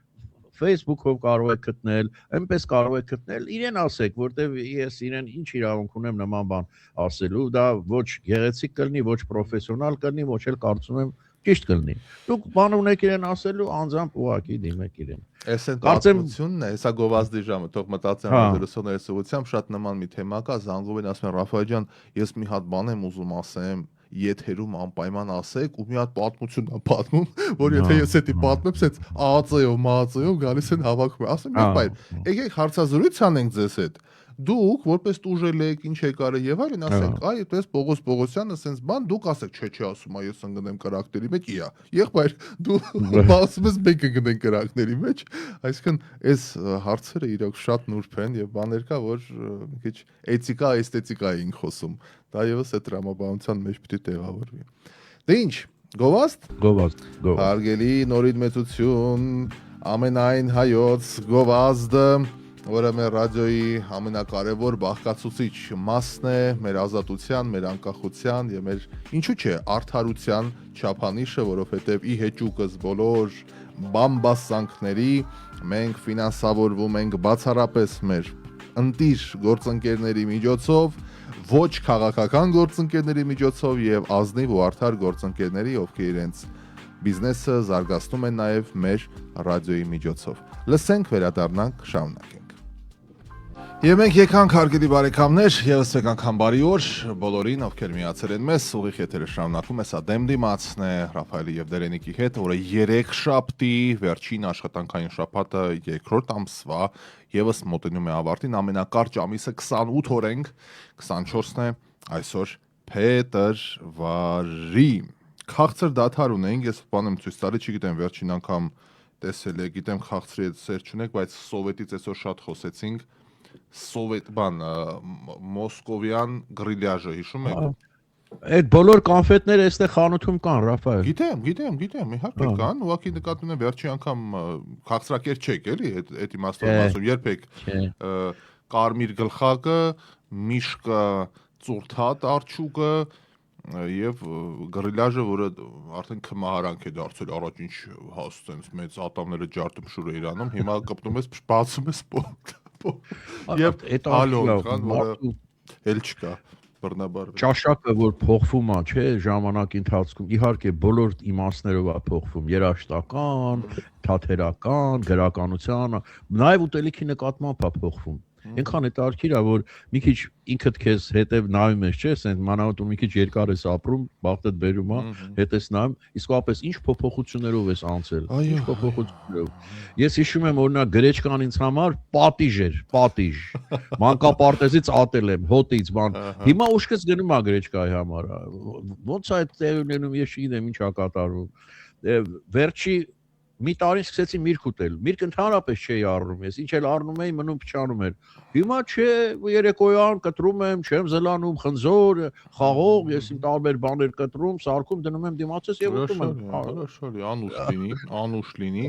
Facebook-ով կարող եք գտնել, այնպես կարող եք գտնել, իրեն ասեք, որտեվ ես իրեն ինչ իրավունք ունեմ նման բան ասելու, դա ոչ գեղեցիկ կլինի, ոչ պրոֆեսիոնալ կլինի, ոչ էլ կարծում եմ ճիշտ կլինի։ Դուք բան ունեք իրեն ասելու, անձամբ ուղակի դիմեք իրեն։ Այս են պատմությունն է, հեսա գովազդի ժամը, թող մտածեն ռադիոլսողների սովորությամբ շատ նման մի թեմա կա, զանգում են ասում են Ռաֆայել ջան, ես մի հատ բան եմ ուզում ասեմ, եթերում անպայման ասեք ու մի հատ պատմություն ա պատմում, որ եթե ես էդի պատմեմ, ասես ԱԱՑ-ով գալիս են հավաքում։ Ասեմ, եղբայր, եկեք հարցազրույց անենք ձեզ հետ։ Դուք որպես տուժել եք, ինչ եք արել եւ այլն, ասենք, այ այդպես Պողոս Պողոսյանը ասենց բան, դուք ասեք, չէ, ասում ա, ես ընկնեմ կրակների մեջ, իա։ Եղբայր, դու ասում ես մեկը գնեն կրակների մեջ, այսինքն այս հարցերը իրոք շատ նուրբ են եւ բաներ կա, որ մի քիչ էթիկա, էսթետիկա էինք խոսում։ Դա եւս այդ տրամաբանության մեջ պիտի տեղավորվի։ Դե ինչ, գովաստ։ Հարգելի նորին մեծություն, ամենայն հայոց գովազդը, որը մեր ռադիոյի ամենակարևոր բաղկացուցիչ մասն է մեր ազատության, մեր անկախության եւ մեր ինչու՞ չէ արդարության չափանիշը, որովհետեւ ի հեճուկս բոլոր բամբասանքների մենք ֆինանսավորվում ենք բացառապես մեր ընտիր գործընկերների միջոցով, ոչ քաղաքական գործընկերների միջոցով եւ ազնիվ ու արդար գործընկերների, ովքեր իրենց բիզնեսը զարգացնում են նաեւ մեր ռադիոյի միջոցով։ Լսենք, վերադառնանք, շարունակենք։ Եվ մենք եկանք հարգելի բարեկամներ, եւս մեկ անգամ բարի օր բոլորին, ովքեր միացել են մեզ, ուղիղ եթերը շարունակում է, սա դեմ դիմացն է Ռաֆայելի եւ Դերենիկի հետ, որը 3 շաբթի վերջին աշխատանքային շաբաթը 2-րդ ամսվա եւս մոտենում է ավարտին, ամենակարճ ամիսը 28 օր ենք, 24-ն է այսօր փետրվարի։ Քաղցր դադար ունենք, ես բանեմ ցույց տալի, չգիտեմ վերջին անգամ տեսել եք, գիտեմ քաղցրի հետ սեր չունեք, բայց սովետից այսօր շատ խոսեցինք։ Սովետ բան մոսկովյան գրիլյաժը հիշում եք։ Այդ բոլոր կոնֆետները այստեղ խանութում կան, Ռաֆայել։ Գիտեմ, իհարկե կան, ուղղակի նկատում եմ վերջի անգամ քաղցրակեր չեք, էլի, այդ իմաստով ասում, երբեք կարմիր գլխակը, միշկը, ծուրթատ արջուկը եւ գրիլյաժը, որը արդեն քմահարանք է դարձել, առաջ ինչ հաստենց մեծ ատամները ջարդում շուր է իրանում, հիմա կպտում ես, բացում ես Եվ ալոն, որը էլ չկա, բռնաբար։ Ճաշակը, որ փոխվում է, չէ, ժամանակի ընթացքում, իհարկե բոլոր իմաստներով է փոխվում, երաժշտական, թատերական, գրականության, նաև ուտելիքի նկատմամբ է փոխվում։ Այնքան հետաքրքիր է, որ մի քիչ ինքդ քեզ հետև նայում ես, չէ, ասենք մանավանդ ու մի քիչ երկար ես ապրում, բախտդ բերում է, հետ ես նայում, իսկապես ինչ փոփոխություններով ես անցել, ինչ փոփոխություններով։ Ես հիշում եմ, օրինակ գրեչկան ինձ համար պատիժ էր, պատիժ։ Մանկապարտեզից ատել եմ, հոտից, բան։ Հիմա ուշքս գնում է գրեչկայի համար։ Ոնց է այդ տեղում ես չգիտեմ ինչ է կատարվում։ Վերջի մի տարի սկսեցի միրգ ուտել։ Միրգ ընդհանրապես չէի առնում ես, ինչ էլ առնում էի, մնում փչանում էր։ Հիմա չէ, երեկոյան կտրում եմ, չեմ զլանում, խնձոր, խաղող, ես իմ տարբեր բաներ կտրում, սարքում դնում եմ դիմացս եւ ուտում եմ։ Հրաշալի, անուշ լինի։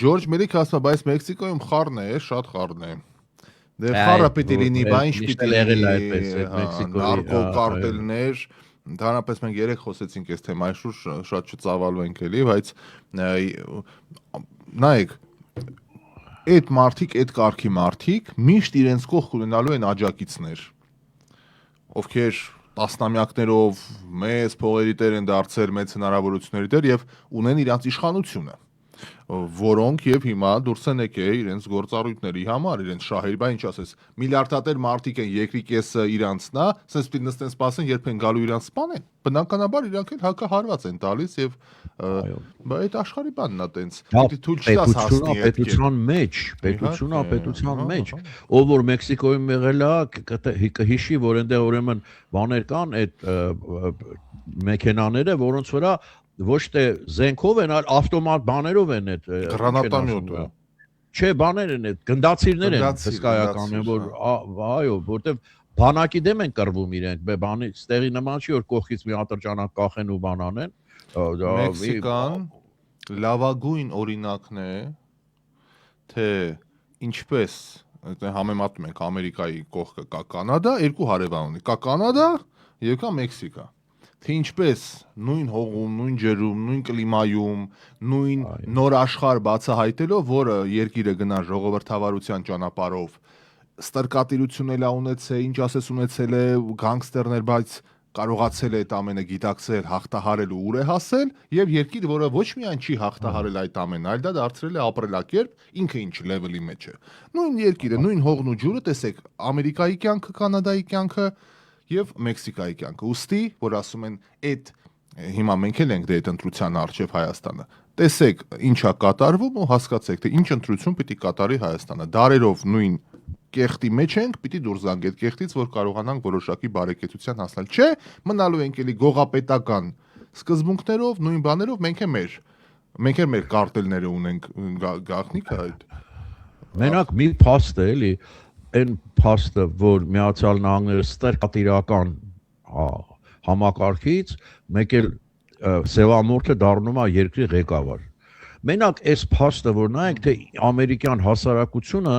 Ջորջ Մելիքը ասում է, բայց Մեքսիկոյում խառն է, շատ խառն է։ Դե խառը պիտի լինի, բա ինչ պիտի լինի, նարկոկարտելներ։ Ընդհանրապես մենք երեք խոսեցինք այս թեմայի շուրջ, շատ չծավալվենք էլի, բայց նայեք, այդ մարդիկ, այդ կարգի մարդիկ միշտ իրենց կողք ունենալու են աջակիցներ, ովքեր տասնամյակներով մեծ փողերի տեր են դարձել, մեծ հնարավորությունների տեր եւ ունեն իրենց իշխանությունը, որոնք եւ հիմա դուրս են եկել իրենց գործառույթների համար, իրենց շահերի, բա ինչ ասես, միլիարդատեր մարդիկ են, երկրի կեսը իրանցն է, ասես պիտի նստեն սպասեն, երբ են գալու իրանց սպանեն։ Բնականաբար իրանք էլ հակահարված են տալիս եւ բա այդ աշխարհի բանն է տենց։ Պիտի թույլ չտաս հասնի պետության մեջ, ով որ Մեքսիկոյում եղել է, կհիշի, որ այնտեղ ուրեմն բաներ կան, այդ մեքենաները, որոնց վրա ոչ թե զենքով են, այլ ավտոմատ բաներով են այդ գրանատամյոտը։ Չէ, բաներ են այդ, գնդացիրներ են, հսկայական են, որ այո, որտեվ բանակի դեմ են կռվում իրենք, բանի ստեղի նման չի, որ կողքից մի ատրճանակ կախեն ու բան անեն։ Մեքսիկան լավագույն օրինակն է, թե ինչպես համեմատում ենք Ամերիկայի կողքը կա Կանադա, երկու հարևան ունի, կա Կանադա եւ կա Մեքսիկա։ Թե ինչպես նույն հողում, նույն ջրում, նույն կլիմայում, նույն նոր աշխարհ բացահայտելով, որը երկիրը գնա ժողովրդավարության ճանապարհով, ստրկատիրություն էլ ունեցել, ինչ ասես ունեցել է գանգստերներ, բայց կարողացել է այդ ամենը գիտակցել, հաղթահարել ու ուր է հասել, եւ երկիր, որը ոչ միայն չի հաղթահարել այդ ամենը, այլ դա դարձրել է ապրելակերպ, ինքը ինչ լեվելի մեջ է։ Նույն երկիրը, նույն հողն ու ջուրը, տեսեք, Ամերիկայի կյանքը, Կանադայի կյանքը եւ Մեքսիկայի կյանքը։ Ոստի, որ ասում են, այդ հիմա մենք էլ ենք դե այդ ընտրության արժեվ Հայաստանը։ Տեսեք, ինչա կատարվում ու հասկացեք, թե ինչ ընտրություն պիտի կատարի Հայաստանը։ Դարերով նույն կեղտի մեջ ենք, պիտի դուրս գանք այդ կեղտից, որ կարողանանք որոշակի բարեկեցության հասնել։ Չէ, մնալու ենք էլի գողապետական սկզբունքներով, նույն բաներով, մենք էլ մեր կարտելները ունենք գաղտնիքը այդ։ Մենակ մի փաստ է, էլի, այն փաստը, որ Միացյալ Նահանգները ստերկատիրական համակարգից մեկ էլ սևամորթը դառնում է երկրի ղեկավար։ Մենակ այս փաստը, որ նայեք, թե ամերիկյան հասարակությունը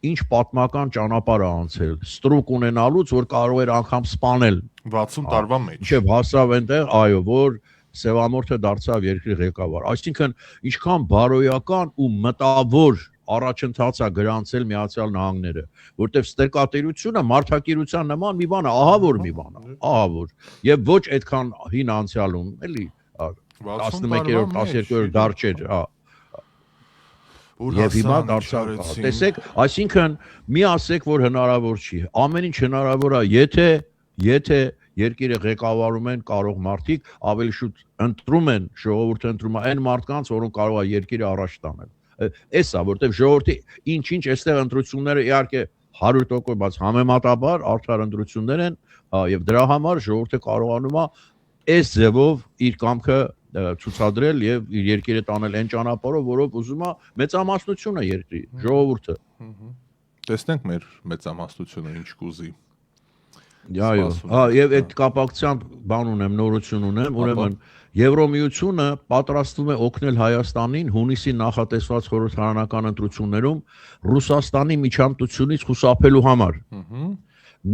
ինչ պատմական ճանապարհ է անցել, ստրուկ ունենալուց, որ կարող էր անգամ սպանել 60 տարվա մեջ։ Չէ, հասավ այնտեղ, այո, որ սևամորթը դարձավ երկրի ղեկավար։ Այսինքն, ինչքան բարոյական ու մտավոր առաջընթաց է գրանցել Միացյալ Նահանգները, որտեղ ստերկատիրությունը մարդակիրության նման մի բան է, ահա որ մի բան է, ահա որ, եւ ոչ այդքան հին անցյալում, էլի 11-րդ, 12-րդ դարչեր, Եվ հիմա դարձավ, տեսեք, այսինքն մի ասեք, որ հնարավոր չի, ամեն ինչ հնարավոր է, եթե երկիրը ղեկավարում են կարող մարդիկ, ավելի շուտ ընտրում են, ժողովուրդը ընտրում է այն մարդկանց, որոնք կարող է երկիրը առաջ տանել։ Էս է, որտեղ ժողովրդի ինչ-ինչ այստեղ ընտրությունները իհարկե 100%, բայց համեմատաբար արդար ընտրություններ են, եւ դրա համար ժողովուրդը կարողանում է այս ձևով իր կամքը ցուցադրել եւ իր երկիրը տանել այն ճանապարհով, որով ուզում է մեծամասնությունը երկրի, ժողովուրդը։ Տեսնենք մեր մեծամասնությունը ինչ կուզի։ Այո, եւ այդ կապակցությամբ բան ունեմ, նորություն ունեմ, ուրեմն Եվրոմիությունը պատրաստվում է օգնել Հայաստանին հունիսին նախատեսված խորհրդարանական ընտրություններում Ռուսաստանի միջամտությունից խուսափելու համար։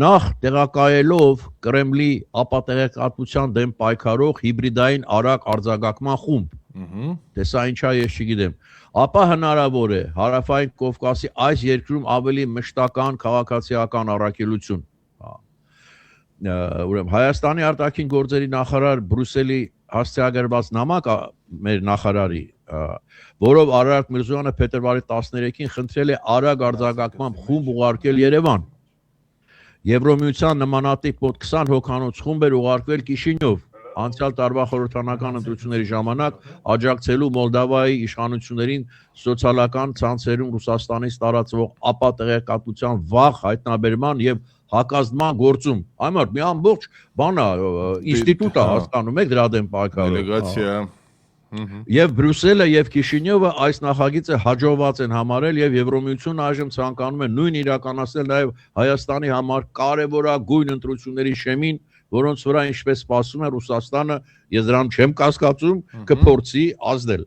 Նախ տեղակայելով Կրեմլի ապատեղեկատվության դեմ պայքարող հիբրիդային արագ արձագանքման խումբ։ Տեսա ինչա ես չգիտեմ։ Ապա հնարավոր է Հարավային Կովկասի այս երկրում ավելի մշտական քաղաքացիական առաքելություն։ Ուրեմն Հայաստանի արտաքին գործերի նախարար Բրյուսելի հաստիագրված նամակը մեր նախարարի, որով Արարատ Միրզոյանը փետրվարի 13-ին խնդրել է արագ արձագանքման խումբ ուղարկել Երևան։ Եվրոմիության նմանատիպ մոտ 20 հոգանոց խումբ էր ուղարկվել Կիշինյով, անցյալ տարվա խորհրդարանական ընտրությունների ժամանակ աջակցելու Մոլդովայի իշխանություններին սոցիալական ցանցերում Ռուսաստանից տարածվող ապատեղեկատվության վաղ հայտնաբերման եւ հակազդման գործում։ Այմար մի ամբողջ բան է, ինստիտուտ է հաստանում եք դրա դեմ պայքարը։ Դելեգացիա։ Եվ Բրյուսելը եւ Կիշինյովը այս նախագիծը հաջողված են համարել եւ Եվրոմիությունը այժմ ցանկանում է նույն իրականացնել նաեւ Հայաստանի համար կարեւորագույն ընտրությունների շեմին, որոնց վրա ինչպես սպասում է Ռուսաստանը, ես դրան չեմ կասկածում, կփորձի ազդել։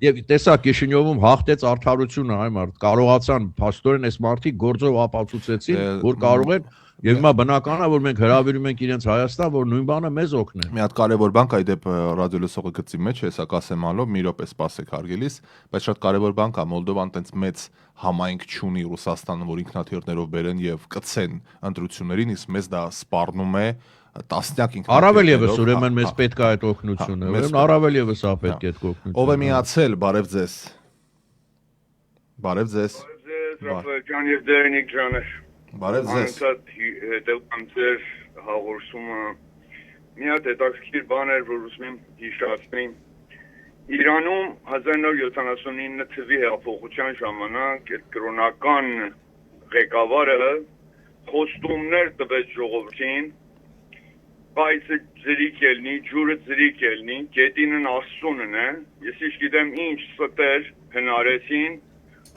Եվ տեսակ Կիշինյովում հաղթեց արդարությունը, այմարդ կարողացան փաստորեն այս մարդիկ գործով ապացուցեցին, որ կարող են եւ հիմա բնական է, որ մենք հրավիրում ենք իրենց Հայաստան, որ նույն բանը մեզ օգնի։ Մի հատ կարևոր բան կա, իդեպ ռադիոլսողը գծի մեջ, հեսա կասեմ ալով, մի րոպե սպասեք հարգելիս, բայց շատ կարևոր բան կա, Մոլդովան տենց մեծ համայնք չունի Ռուսաստանը, որ ինքնաթիռներով բերեն եւ կցեն ընտրություններին, իսկ մեզ դա սպառնում է տասնյակ ինքնաթիռներով։ Առավել եւս ուրեմն մեզ պետք է այդ օգնությունը, ուրեմն առավել եւս է պետք է այդ օգնությունը։ Ով է միացել, բարև ձեզ։ Բարև ձեզ։ Ռաֆայել ջան եւ Դերենիկ ջանը։ Բարև ձեզ։ Անցած հետևում ձեր հաղորդումը մի հատ հետաքրքիր բան էր, որ ուզում եմ հիշեցնել։ Իրանում 1979 թվականի հեղափոխության ժամանակ այդ կրոնական ղեկավարը խոստումներ տվեց ժողովրդին, բայց ծրիկ ելնի, ջուրը ծրիկ ելնի, գետինն աստծունն է, ես չգիտեմ ինչ ստեր հնարեցին,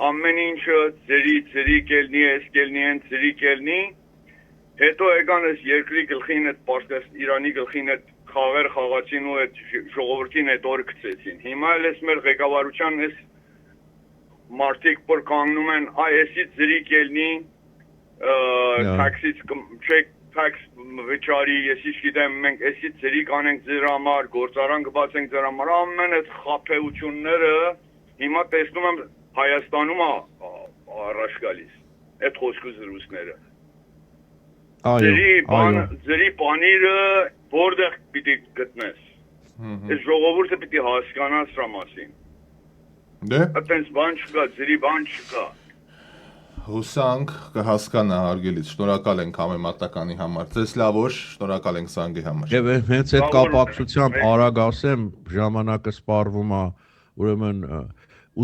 ամեն ինչը ծրիկ ելնի, ես ելնի են ծրիկ ելնի, հետո եկան այս երկրի գլխին այդ պարտես Իրանի գլխին այդ խաղեր խաղացին ու այդ ժողովրդին այդ օրը գցեցին։ Հիմա էլ էս մեր ղեկավարության էս մարդիկ որ կանգնում են, այ էսի ծրիկ ելնի, տաքսից չեք tax վճարի, ես չգիտեմ, մենք էսի ծրիկ անենք ձեր համար, գործարան կբացենք ձեր համար, ամեն այդ խաբեությունները հիմա տեսնում եմ Հայաստանում առաջ գալիս, այդ խոսքը զրույցները։ Ձերի պանիրը որտեղ պիտի գտնես։ Այս ժողովուրդը պիտի հասկանա սրա մասին։ Դե։ Այդպես բան չկա, ձերի բան չկա։ Հուսանք կհասկանա հարգելից։ Շնորհակալ ենք համեմատականի համար։ Ձեզ լավ օր, շնորհակալ ենք զանգի համար։ Եվ հենց այդ կապակցությամբ արագ ասեմ, ժամանակը սպառվում է, ուրեմն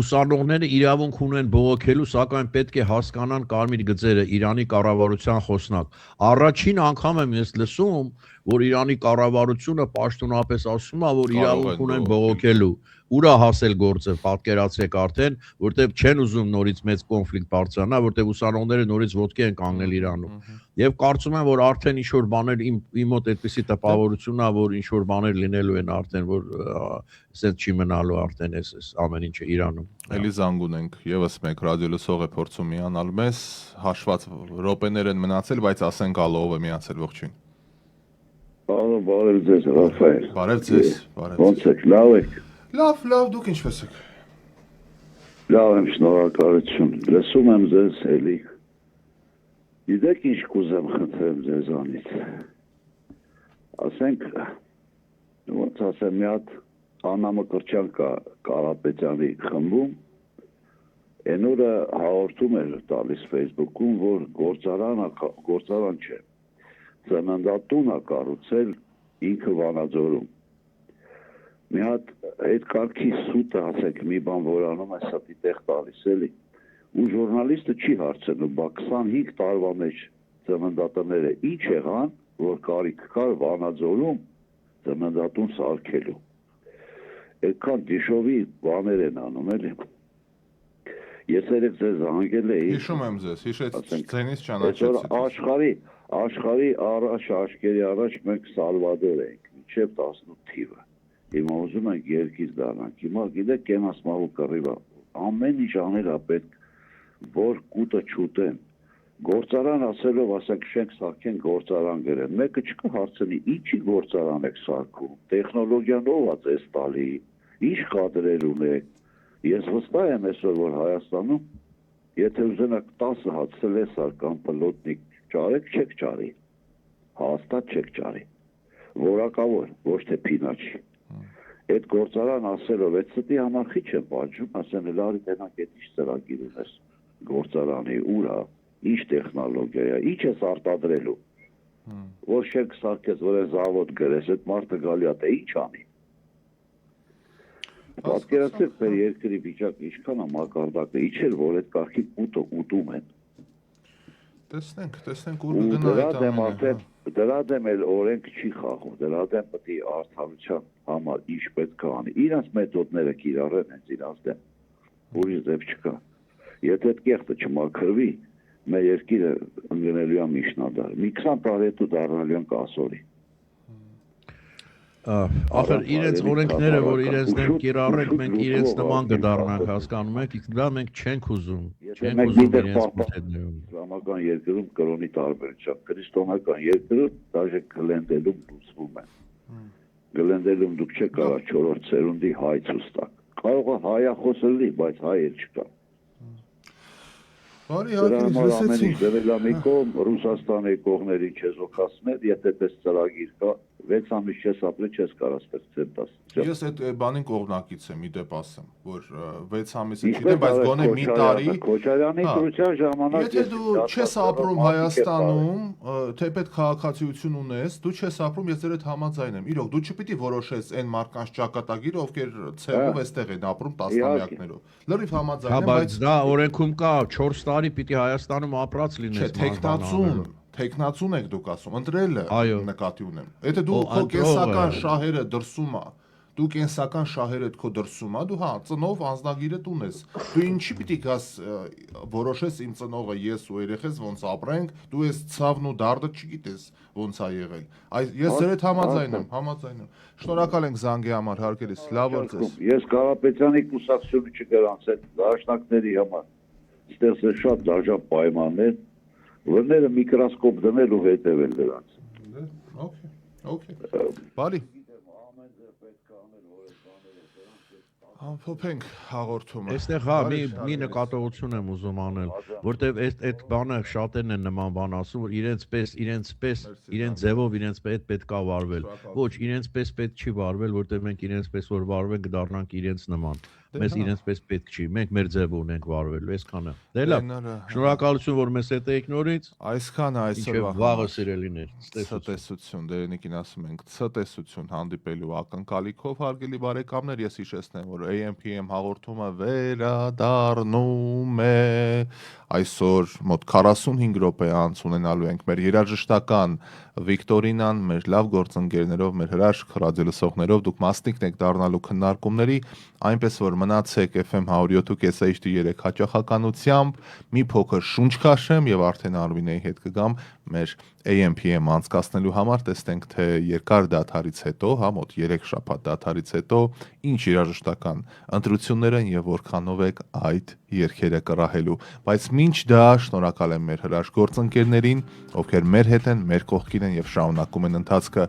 ուսանողները իրավունք ունեն բողոքելու, սակայն պետք է հասկանան կարմիր գծերը, Իրանի կառավարության խոսնակ։ Առաջին անգամ եմ ես լսում, որ Իրանի կառավարությունը պաշտոնապես ասում է, որ իրավունք ունեն բողոքելու։ Ուրա հասել գործը, պատկերացրեք արդեն, որտեղ չեն ուզում նորից մեծ կոնֆլիկտ բարձրանա, որտեղ ուսանողները նորից ոտքի են կանգնել Իրանում։ Եվ կարծում եմ, որ արդեն ինչ որ բաներ իմ մոտ այդպիսի տպավորություն է, որ ինչ որ բաներ լինելու են արդեն, որ ասենց չի մնալու արդեն այս ամեն ինչը Իրանում։ Էլի զանգ ունենք, եւս մեկ ռադիո լսող է փորձում միանալ մեզ, հաշված րոպեներ են մնացել, բայց ասենք ալո ով է միացել ողջույն։ Բարև ձեզ, Ռաֆայել։ Բարև ձեզ, բարև։ Ոնց եք, լավ եք։ Լավ, դուք ինչպես եք։ Լավ եմ, շնորհակալություն։ Լսում եմ ձեզ էլի։ Գիտեք ինչ կուզեմ խնդրեմ ձեզանից։ Ասենք, ոնց ասեմ, մի հատ Աննա Մկրտչյան կա Կարապետյանի խմբում, այն օրը հաղորդում էր տալիս Facebook-ում, որ գործարան չէ, ծննդատուն է կառուցել ինքը Վանաձորում։ Մի հատ այդ կարգի սուտը, ասենք, մի բան որ անում է, սա տեղ տալիս էլի, ու ժուրնալիստը չի հարցնում, բա 25 տարվա մեջ ծննդատները ինչ եղան, որ կարիք կար Վանաձորում ծննդատուն սարքելու։ Այդքան դիշովի բաներ են անում, էլի։ Ես երեք ձեզ հանգել էի։ Հիշում եմ ձեզ, ձենից ճանաչեցի։ Աշխարհի առաջ, աշկերի առաջ մենք Սալվադոր ենք, մինչև 18 թիվը։ Հիմա ուզում ենք երկից դառնանք։ Հիմա գիտեք կենասմահու կռիվը, ամեն ինչ անել է պետք, որ կուտը չուտեն։ Գործարան ասելով, ասենք շենք սարքեն գործարան գրեն։ Մեկը չկա հարցնի, ինչի գործարան եք սարքում, տեխնոլոգիան ով է ձեզ տալի, ինչ կադրեր ունեք։ Ես վստահ եմ այսօր, որ Հայաստանում, եթե ուզենաք 10 հատ սլեսար կամ պլոտնիկ ճարեք, չեք ճարի, հաստատ չեք ճարի, որակավոր, ոչ թե փինաչի։ Այդ գործարան ասելով, այդ ստի համար խիչ եմ պատժում, ասեն լարի տենակ այդ ինչ ծրագիր ունես, գործարանի ուրա, ինչ տեխնոլոգիա է, ինչ ես արտադրելու, որ շենք սարքես, որ է զավոդ գրես, այդ մարդը գալի է, թե ինչ անի։ Պատկերացրեք մեր երկրի վիճակը ինչքան է մակարդակը, իջել, որ այդ կարգի ուտում են։ Տեսնենք ուր գնա այդ ամենը։ Դրա դեմ էլ օրենք չի խաղում, դրա դեմ պետք է արդարության համար ինչ պետք է անի։ Իրանց մեթոդները կիրառեն հենց իրանց դեմ, ուրիշ ձև չկա։ Եթե այդ կեղտը չմաքրվի, մեր երկիրը ընկնելու է միջնադար։ Մի 20 տարի հետո դառնալու են կասորի։ Ախր իրենց օրենքները, որ իրենց դեմ կիրառենք, մենք իրենց նման կդառնանք, հասկանում եք, դա մենք չենք ուզում, չենք ուզում իրենց մտերներում։ Իսլամական երկրում կրոնի տարբերություն, քրիստոնեական երկրում դաժե գլենդելում լուսվում են։ Գլենդելում դուք չեք կարող 4-րդ սերունդի հայց ուստակ։ Կարող է հայախոս լինի, բայց հայ էլ չկա։ Բարի հակից լսեցինք։ Դևելամիկում Ռուսաստանի կողմերին չեզոքացնել, եթե դες ծրագիր կա, 6 ամիս չես ապրել, չես կարող ստեղծել 10։ Ես այդ բանին կողմնակից եմ, ի դեպ ասեմ, որ 6 ամիսը չգիտեմ, բայց գոնե մի տարի Քոչարյանի դրության ժամանակ եթե դու չես ապրում Հայաստանում, թեպետ քաղաքացիություն ունես, դու չես ապրում, ես ձեր հետ համաձայն եմ։ Իրոք, դու չպիտի որոշես այն մարդկանց ճակատագիրը, ովքեր ցեղով այստեղ են ապրում տասնամյակներով։ Լրիվ համաձայն եմ, բայց դա օրենքում կա 4 տարի պիտի Հայաստանում ապրած լինես։ Թեկնածուն եք դուք ասում, ընտրելը նկատի ունեմ։ Եթե դու քո կենսական շահերը դրսում ա, դու կենսական շահերդ քո դրսում ա, դու հա ծնով անձնագիրը ունես։ Դու ինչի պիտի գաս որոշես իմ ծնողը ես ու երեխես ոնց ապրենք, դու ես ցավն ու դարդը չգիտես ոնց ա եղել։ Ես ձեր հետ համաձայն եմ։ Շնորհակալ ենք զանգի համար, հարգելիս, լավ օր ձեզ։ Ես Կարապետյանի կուսակցությունը չգրանց այդ դաշնակների համար։ Ստեղծ է շատ դաժան պայմաններ, որները միկրոսկոպ դնել ու հետևել դրանց։ Okay. Բարի։ Ամփոփենք հաղորդումը։ Այստեղ հա մի նկատողություն եմ ուզում անել, որտեվ այդ բանը շատերն են նման բան ասում, որ իրենց ձևով իրենց պետք է վարվել։ Ոչ, իրենց պետք չի վարվել, որտեվ մենք իրենց պես որ վարվենք դառնանք իրենց նման։ Մեզ իրենց պես պետք չի, մենք մեր ձևը ունենք վարվելու, այսքանը։ Դե լավ։ Շնորհակալություն, որ մեզ հետ եք նորից։ Այսքանը այսօրվա վաղը սիրելիներ։ Ցտեսություն, Դերենիկին ասում ենք ցտեսություն հանդիպելու ակնկալիքով, հարգելի բարեկամներ, ես հիշեցնեմ, որ AM/PM հաղորդումը վերադառնում է այսօր մոտ 45 րոպե անց ունենալու ենք մեր երաժշտական Վիկտորինան, մեր լավ գործընկերներով, մեր հրաշք ռադիոլսողներով, դուք մասնիկն եք դառնալու քննարկումների, այնպես որ մնացեք FM 107.5 HD3 հաճախականությամբ, մի փոքր շունչ քաշեմ եւ արդեն Արմինեի հետ կգամ մեր AM/PM անցկացնելու համար, տեսնենք թե երկար դադարից հետո, հա մոտ 3 շաբաթ դադարից հետո ինչ երաժշտական ընտրություններ են եւ որքանով եք այդ երգերը կռահելու, բայց մինչ դա շնորհակալ եմ մեր հրաշք գործընկերներին, ովքեր մեր հետ են, մեր կողքին են եւ շարունակում են ընթացքը